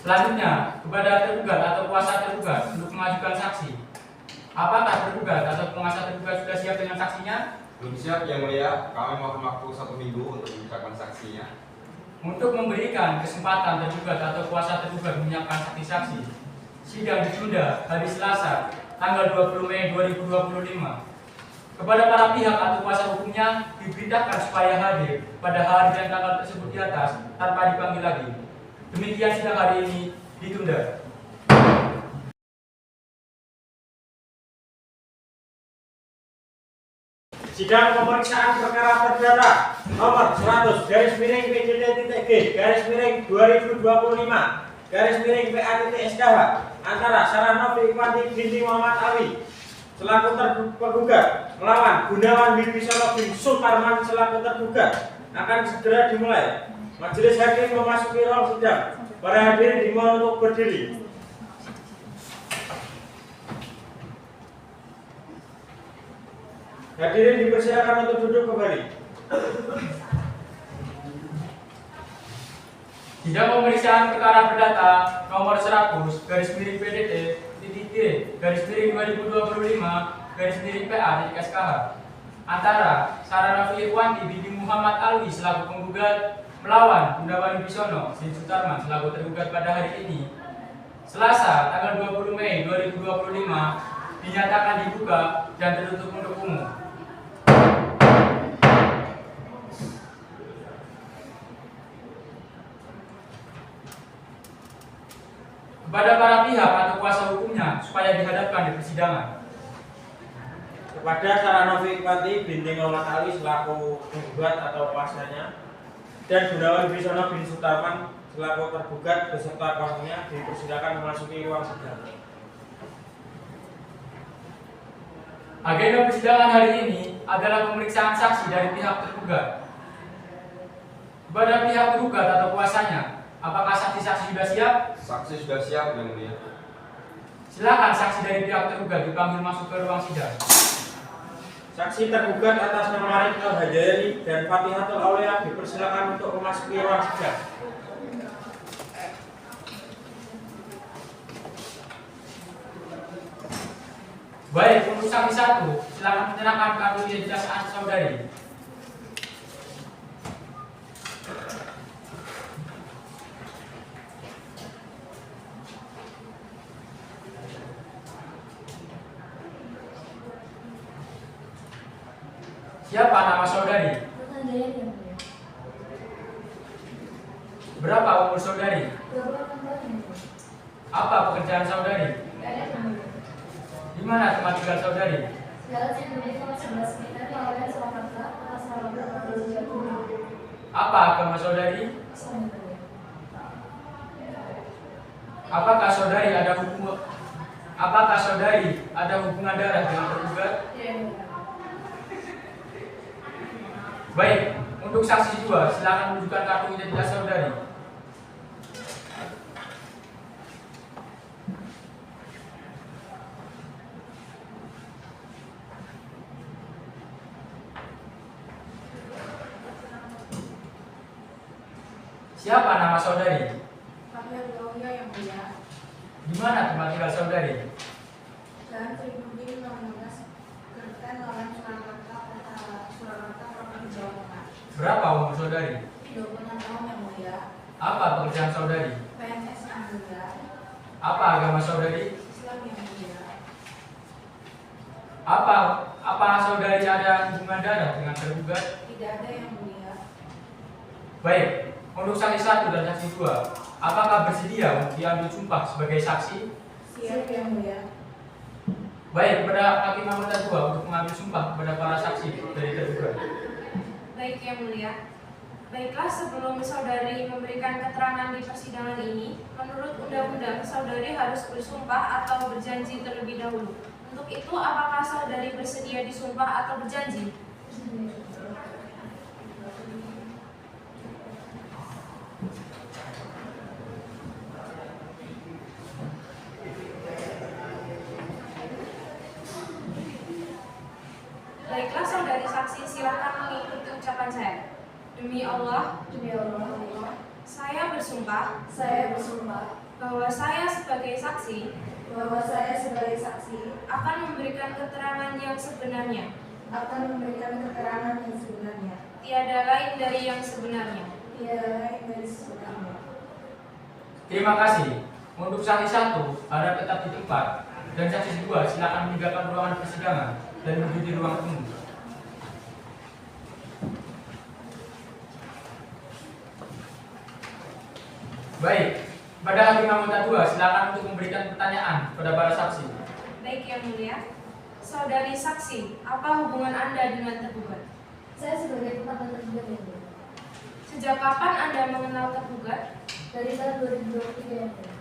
Selanjutnya, kepada tergugat atau kuasa tergugat untuk mengajukan saksi. Apakah tergugat atau penguasa tergugat sudah siap dengan saksinya? Belum siap Yang Mulia, kami mohon waktu 1 minggu untuk menyiapkan saksinya. Untuk memberikan kesempatan tergugat atau kuasa tergugat menyiapkan saksi-saksi, sidang ditunda hari Selasa, tanggal 20 Mei 2025. Kepada para pihak atau kuasa hukumnya diberitakan supaya hadir pada hari dan tanggal tersebut di atas tanpa dipanggil lagi. Demikian sidang hari ini ditunda. Sidang pemeriksaan perkara perdana nomor 100 /PJT.G /2025 antara Sarah Novi Ikhwanti binti Muhammad Ali selaku tergugat melawan Gunawan Wibisono bin Suparman selaku tergugat akan segera dimulai. Majelis hakim memasuki ruang sidang. Para hadirin dimohon untuk berdiri. Hadirin dipersilakan untuk duduk kembali. Sidang pemeriksaan perkara perdata nomor 100 /PDT G/2025/PA.SKH antara Sarah Novi Ikhwanti binti Muhammad Alwi selaku penggugat melawan Gunawan Wibisono bin Sutarman selaku tergugat pada hari ini Selasa tanggal 20 Mei 2025 dinyatakan dibuka dan tertutup untuk umum. Kepada para pihak atau kuasa hukumnya supaya dihadapkan di persidangan. Kepada Sarah Novi Ikhwanti binti Muhammad Ali selaku penggugat atau kuasanya dan Gunawan Wibisono bin Sutarman selaku tergugat beserta kuasanya dipersilakan memasuki ruang sidang. Agenda persidangan hari ini adalah pemeriksaan saksi dari pihak tergugat. Kepada pihak tergugat atau kuasanya, apakah saksi-saksi sudah siap? Saksi sudah siap, Yang Mulia. Silakan saksi dari pihak tergugat dipanggil masuk ke ruang sidang. Saksi tergugat atas nama Arif Al-Hajayani dan Fatihatul Aulia dipersilakan untuk memasuki ruang sidang. Baik, untuk saksi 1, silakan menyerahkan kartu identitas saudari. Siapa nama saudari? Nurhayati yang mulia. Berapa umur saudari? 26 tahun yang mulia. Apa pekerjaan saudari? PNS yang mulia. Di mana tempat tinggal saudari? Jalan Sendiri nomor 11 meter, Lawean, Surakarta, atas nama Provinsi Jawa Timur. Apa agama saudari? Islam yang mulia. Apakah saudari ada hubungan darah dengan tergugat? Tidak yang mulia. Baik, untuk saksi 2, silakan menunjukkan kartu identitas saudari. Siapa nama saudari? Fatihatul Aulia yang mulia. Di mana tempat tinggal saudari? Jalan Tribudi nomor 16, Gerten, Lawean, Surakarta, Provinsi Jawa Tengah. Berapa umur saudari? 26 tahun yang mulia. Apa pekerjaan saudari? PNS yang mulia. Apa agama saudari? Islam yang mulia. Apa saudari ada hubungan darah dengan tergugat? Tidak ada yang mulia. Baik, untuk saksi 1 dan saksi 2, apakah bersedia untuk diambil sumpah sebagai saksi? Siap yang mulia. Baik, kepada Hakim Anggota 2 untuk mengambil sumpah kepada para saksi dari tergugat. Baik yang mulia. Baiklah, sebelum saudari memberikan keterangan di persidangan ini, menurut undang-undang saudari harus bersumpah atau berjanji terlebih dahulu. Untuk itu, apakah saudari bersedia disumpah atau berjanji? Baiklah, saudari saksi, silakan mengikuti ucapan saya. Demi Allah, saya bersumpah bahwa saya sebagai saksi akan memberikan keterangan yang sebenarnya, tiada lain dari yang sebenarnya. Terima kasih. Untuk saksi 1 harap tetap di tempat dan saksi 2 silakan meninggalkan ruangan persidangan dan menuju di ruang tunggu. Baik, pada Hakim Anggota 2 silakan untuk memberikan pertanyaan kepada para saksi. Baik yang mulia. Saudari saksi, apa hubungan Anda dengan tergugat? Saya sebagai mantan tergugat yang mulia. Sejak kapan Anda mengenal tergugat? Dari tahun 2023 yang mulia.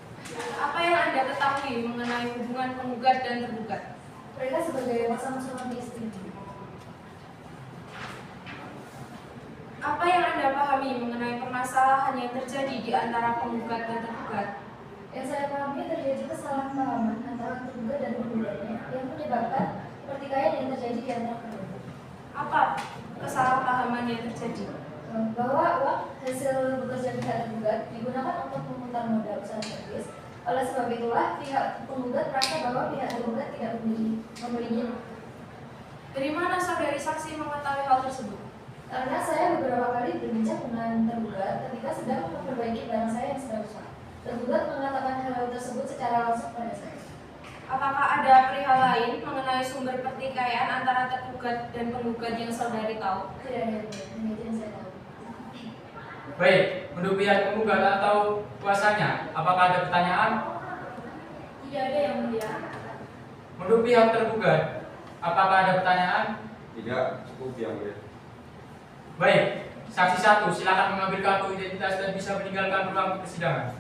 Apa yang Anda ketahui mengenai hubungan penggugat dan tergugat? Mereka sebagai pasangan suami istri. Apa yang Anda pahami mengenai permasalahan yang terjadi di antara penggugat dan tergugat? Yang saya pahami terjadi kesalahpahaman antara tergugat dan penggugatnya yang menyebabkan pertikaian yang terjadi di antara keduanya. Apa kesalahpahaman yang terjadi? Bahwa uang hasil bekerja pihak tergugat digunakan untuk memutar modal usaha servis, Oleh sebab itulah pihak penggugat merasa bahwa pihak tergugat tidak memiliki. Dari mana saudari saksi mengetahui hal tersebut? Karena saya beberapa kali berbincang dengan tergugat ketika sedang memperbaiki barang saya yang sedang rusak. Tergugat mengatakan hal tersebut secara langsung pada saya. Apakah ada perihal lain mengenai sumber pertikaian antara tergugat dan penggugat yang saudari tahu? Tidak ada yang saya tahu. Baik, untuk pihak penggugat atau kuasanya, apakah ada pertanyaan? Tidak ada yang mulia. Untuk pihak tergugat, apakah ada pertanyaan? Tidak, cukup yang mulia. Baik, saksi 1 silakan mengambil kartu identitas dan bisa meninggalkan ruang persidangan.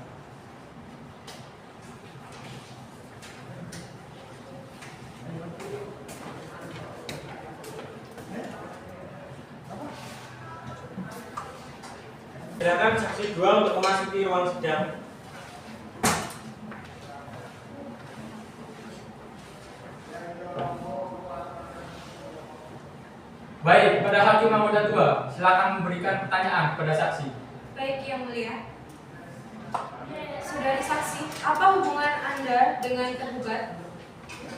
Silakan saksi 2 untuk memasuki ruang sidang. Baik, kepada hakim anggota 2, silakan memberikan pertanyaan kepada saksi. Baik, yang mulia. Saudari saksi, apa hubungan Anda dengan tergugat?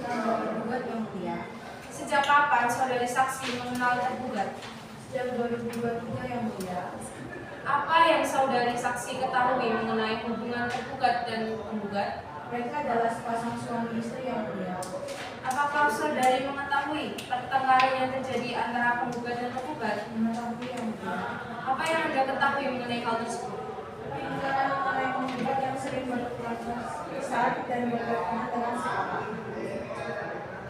Tergugat yang mulia. Sejak kapan saudari saksi mengenal tergugat? Sejak 2023 yang mulia. Apa yang saudari saksi ketahui mengenai hubungan tergugat dan penggugat? Mereka adalah sepasang suami istri yang mulia. Apakah saudari mengetahui pertengkaran yang terjadi antara penggugat dan tergugat? Mengetahui yang mulia. Apa yang Anda ketahui mengenai hal tersebut? Pertengkaran mengenai penggugat yang sering berkesan dan berkaitan dengan siapa?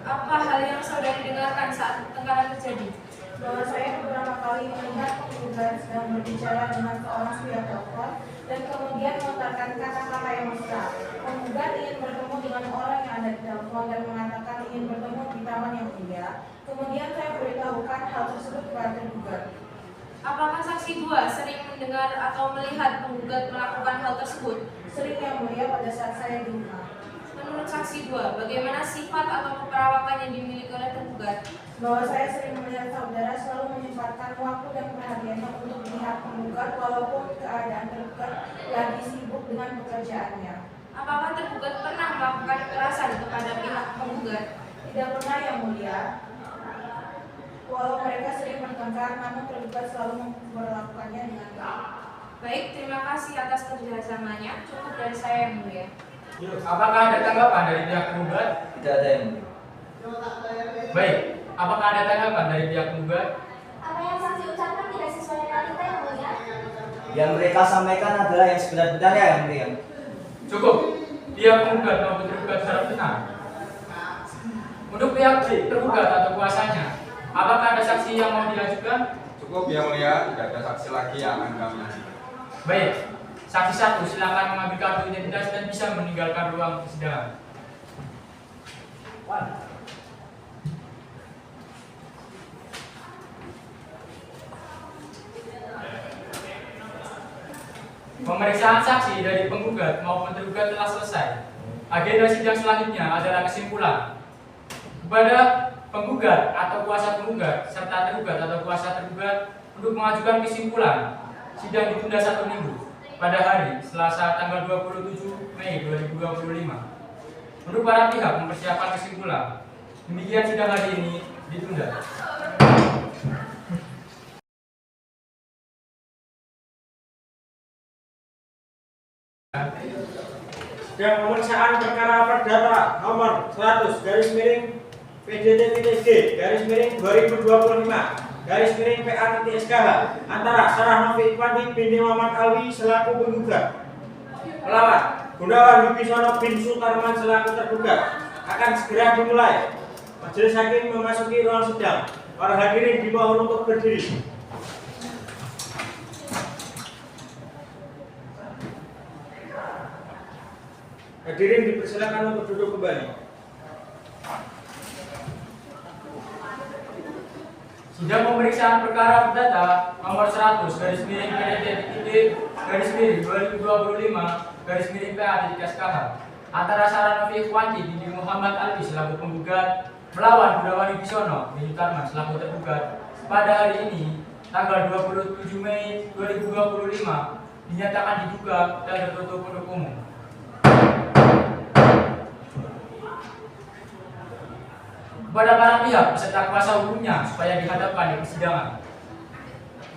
Apa hal yang saudari dengarkan saat pertengkaran terjadi? Bahwa saya beberapa kali melihat penggugat sedang berbicara dengan seorang via telepon dan kemudian melontarkan kata-kata yang mesra. Penggugat ingin bertemu dengan orang yang ada di telepon dan mengatakan ingin bertemu di taman yang mulia. Kemudian saya beritahukan hal tersebut kepada tergugat. Apakah saksi 2 sering mendengar atau melihat penggugat melakukan hal tersebut? Sering yang mulia pada saat saya di rumah. Menurut saksi 2, bagaimana sifat atau keperawakan yang dimiliki oleh tergugat? Bahwa saya sering melihat saudara selalu menyempatkan waktu dan perhatiannya untuk melihat penggugat walaupun keadaan tergugat lagi sibuk dengan pekerjaannya. Apakah tergugat pernah melakukan kekerasan kepada pihak penggugat? Tidak pernah yang mulia. Walau mereka sering bertengkar, namun tergugat selalu memperlakukannya dengan baik. Baik, terima kasih atas kerjasamanya. Cukup dari saya yang mulia. Apakah ada tanggapan dari pihak penggugat? Tidak ada yang mulia. Baik, apakah ada tanggapan dari pihak penggugat? Apa yang saksi ucapkan tidak sesuai realita yang mulia? Yang mereka sampaikan adalah yang sebenar-benarnya yang mulia. Cukup, pihak penggugat maupun tergugat harap tenang. Untuk pihak tergugat atau kuasanya, apakah ada saksi yang mau diajukan? Cukup yang mulia, tidak ada saksi lagi yang akan kami ajukan. Baik, saksi 1 silakan mengambil kartu identitas dan bisa meninggalkan ruang persidangan. Pemeriksaan saksi dari penggugat maupun tergugat telah selesai. Agenda sidang selanjutnya adalah kesimpulan. Kepada penggugat atau kuasa penggugat serta tergugat atau kuasa tergugat untuk mengajukan kesimpulan, sidang ditunda 1 minggu pada hari Selasa tanggal 27 Mei 2025. Untuk para pihak mempersiapkan kesimpulan. Demikian sidang hari ini ditunda. Sidang pemeriksaan perkara perdata nomor 100 garis miring PDT-G garis miring 2025 garis miring PA.SKH antara Sarah Novi Ikhwanti binti Muhammad Alwi selaku penggugat melawan Gunawan Wibisono bin Sutarman selaku tergugat akan segera dimulai. Majelis hakim memasuki ruang sidang. Para hadirin dimohon untuk berdiri. Hadirin dipersilakan untuk duduk kembali. Sidang pemeriksaan perkara perdata nomor 100 garis miring PDT garis miring 2025 garis miring PA.SKH antara Sarah Novi Ikhwanti binti Muhammad Alwi selaku penggugat melawan Gunawan Wibisono bin Sutarman selaku tergugat pada hari ini tanggal 27 Mei 2025 dinyatakan dibuka dan tertutup untuk umum. kepada para pihak beserta kuasa hukumnya supaya dihadapkan di persidangan.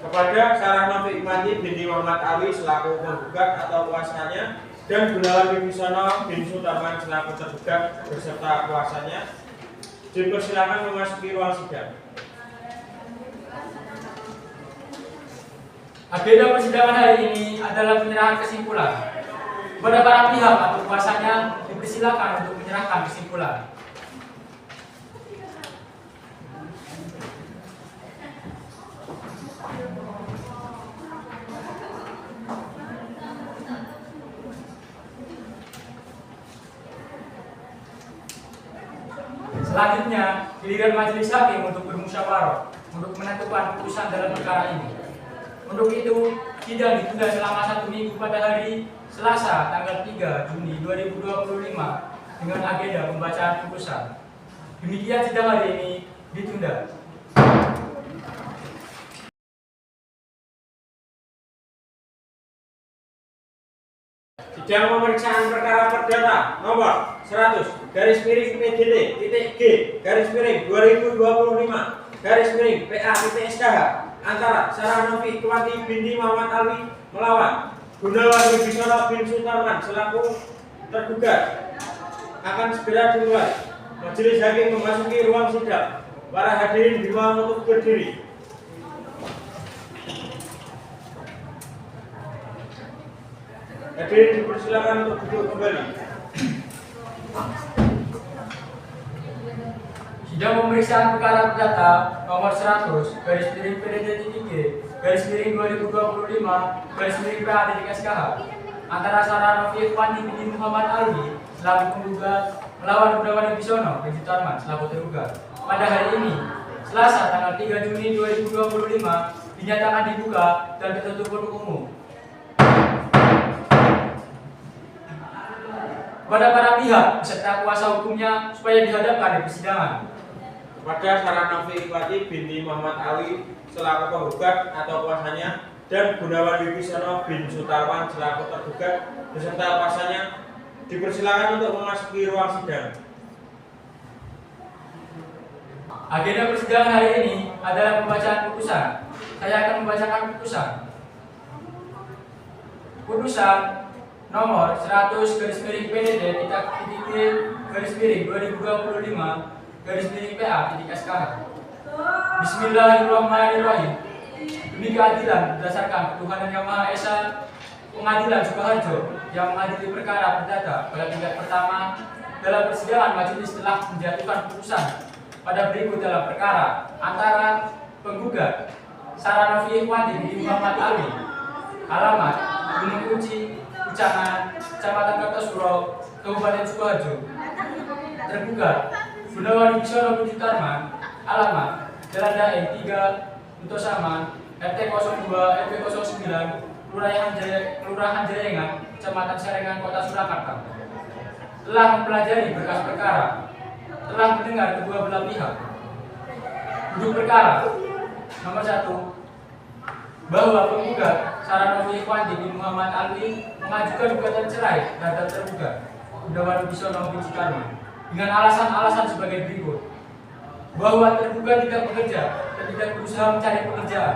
Kepada Sarah Novi Ikhwati binti Muhammad Ali selaku penggugat atau kuasanya dan Gunawan Wibisono bin Sutarman selaku tergugat beserta kuasanya dipersilakan memasuki ruang sidang. Agenda persidangan hari ini adalah penyerahan kesimpulan. Kepada para pihak atau kuasanya dipersilakan untuk menyerahkan kesimpulan. Selanjutnya, giliran majelis hakim untuk bermusyawarah untuk menentukan putusan dalam perkara ini. Untuk itu, sidang ditunda selama 1 minggu pada hari Selasa tanggal 3 Juni 2025 dengan agenda pembacaan putusan. Demikian sidang hari ini ditunda. Sidang pemeriksaan perkara perdata nomor 100 garis miring PDT titik G garis miring 2025 garis miring PA titik SKH antara Sarah Novi Ikhwati binti Muhammad Ali melawan Gunawan Wibisono bin Sutarman selaku tergugat akan segera dimulai. Majelis hakim memasuki ruang sidang. Para hadirin dimohon untuk berdiri. Hadirin dipersilakan untuk duduk kembali. Sidang pemeriksaan perkara perdata nomor 100 garis miring PDT titik G garis miring 2025 garis miring PA titik SKH antara Sarah Novi Ikhwati binti Muhammad Ali selaku penggugat melawan Gunawan Wibisono bin Sutarman selaku tergugat pada hari ini Selasa tanggal 3 Juni 2025 dinyatakan dibuka dan tertutup untuk umum. Kepada para pihak beserta kuasa hukumnya supaya dihadapkan di persidangan. Kepada Sarah Novi Ikhwati binti Muhammad Ali selaku penggugat atau kuasanya dan Gunawan Wibisono bin Sutarman selaku tergugat beserta kuasanya dipersilakan untuk memasuki ruang sidang. Agenda persidangan hari ini adalah pembacaan putusan. Saya akan membacakan putusan. Putusan nomor 100 garis miring PDT titik G garis miring 2025 garis miring PA titik SKH. Bismillahirrahmanirrahim. Demi keadilan berdasarkan ketuhanan yang Maha Esa, Pengadilan Sukoharjo yang mengadili perkara perdata pada tingkat pertama dalam persidangan majelis telah menjatuhkan putusan pada berikut dalam perkara antara penggugat Sarah Novi Ikhwati binti Muhammad Ali, alamat Gunung Kunci, Ucangan, Kecamatan Kartosuro, Kabupaten Sukoharjo, tergugat Gunawan Wibisono bin Sutarman, alamat Jalan Daeng 3, Utosaman, RT 02, RW 09, Kelurahan Jayengan, Kecamatan Serengan, Kota Surakarta, telah mempelajari berkas perkara, telah mendengar kedua belah pihak. Duduk perkara nomor 1, bahwa penggugat Sarah Novi Ikhwati bin Muhammad Ali mengajukan gugatan cerai terhadap tergugat Gunawan Wibisono bin Sutarman dengan alasan-alasan sebagai berikut: bahwa tergugat tidak bekerja dan tidak berusaha mencari pekerjaan,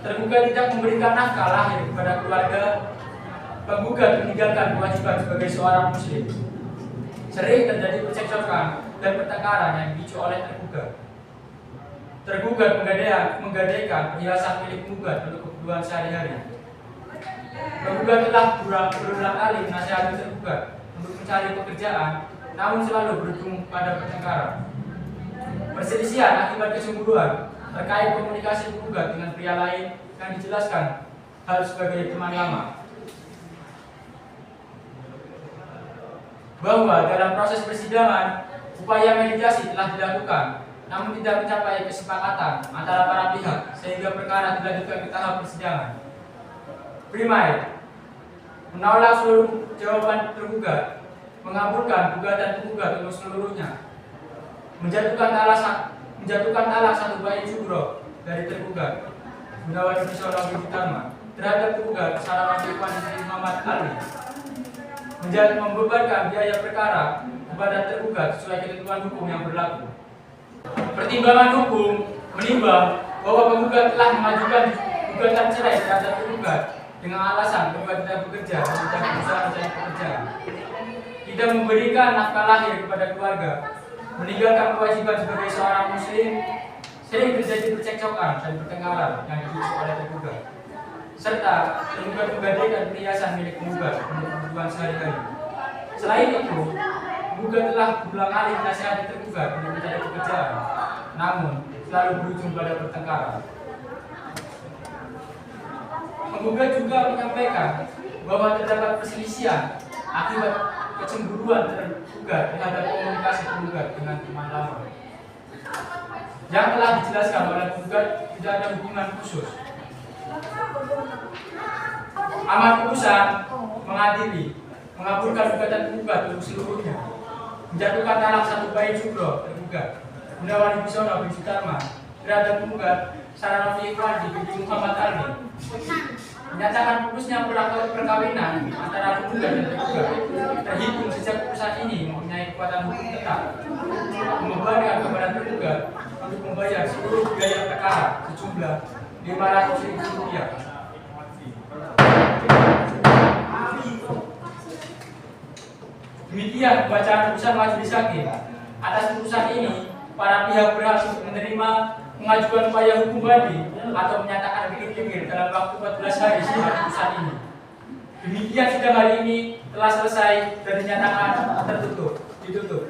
tergugat tidak memberikan nafkah lahir kepada keluarga, penggugat meninggalkan kewajiban sebagai seorang muslim, sering terjadi percekcokan dan pertengkaran yang dipicu oleh tergugat. Tergugat menggadaikan perhiasan milik penggugat untuk kebutuhan sehari-hari. Penggugat telah berulang kali menasihati tergugat untuk mencari pekerjaan, namun selalu berujung pada pertengkaran. Perselisihan akibat kecemburuan terkait komunikasi penggugat dengan pria lain yang dijelaskan hal sebagai teman lama. Bahwa dalam proses persidangan upaya mediasi telah dilakukan, namun tidak mencapai kesepakatan antara para pihak sehingga perkara dilanjutkan ke tahap persidangan. Primair, menolak seluruh jawaban tergugat, mengabulkan gugatan penggugat untuk seluruhnya, menjatuhkan talak 1 bayi subro dari tergugat Gunawan Wibisono bin Sutarman terhadap tergugat Sarah Novi Ikhwati binti Muhammad Ali, membebankan biaya perkara kepada tergugat sesuai ketentuan hukum yang berlaku. Pertimbangan hukum menimbang bahwa penggugat telah mengajukan gugatan cerai terhadap tergugat dengan alasan tergugat tidak bekerja dan tidak berusaha mencari pekerjaan, tidak memberikan nafkah lahir kepada keluarga, meninggalkan kewajiban sebagai seorang muslim, sering terjadi percekcokan dan pertengkaran yang dipicu oleh tergugat, serta tergugat menggadaikan perhiasan milik penggugat untuk kebutuhan sehari-hari. Selain itu, penggugat telah berulang kali menasihati tergugat untuk mencari pekerjaan, namun selalu berujung pada pertengkaran. Penggugat juga menyampaikan bahwa terdapat perselisihan akibat kecemburuan tergugat terhadap komunikasi penggugat dengan teman lama. Yang telah dijelaskan oleh penggugat tidak ada hubungan khusus. Amar putusan mengadili, mengabulkan gugatan penggugat untuk seluruhnya, menjatuhkan talak satu bayi jumroh tergugat Gunawan Wibisono bin Sutarma terhadap penggugat Saranovi Ikhwandi binti Muhammad Ali, menyatakan putusnya perkawinan antara penggugat dan tergugat terhitung sejak putusan ini mempunyai kekuatan hukum tetap, membebankan kepada tergugat untuk membayar seluruh biaya perkara sejumlah Rp500.000. Demikian pembacaan putusan majelis hakim. Atas putusan ini, para pihak berhak untuk menerima mengajukan upaya hukum banding atau menyatakan pikir-pikir dalam waktu 14 hari setelah putusan ini. Demikian sidang hari ini telah selesai dan dinyatakan ditutup.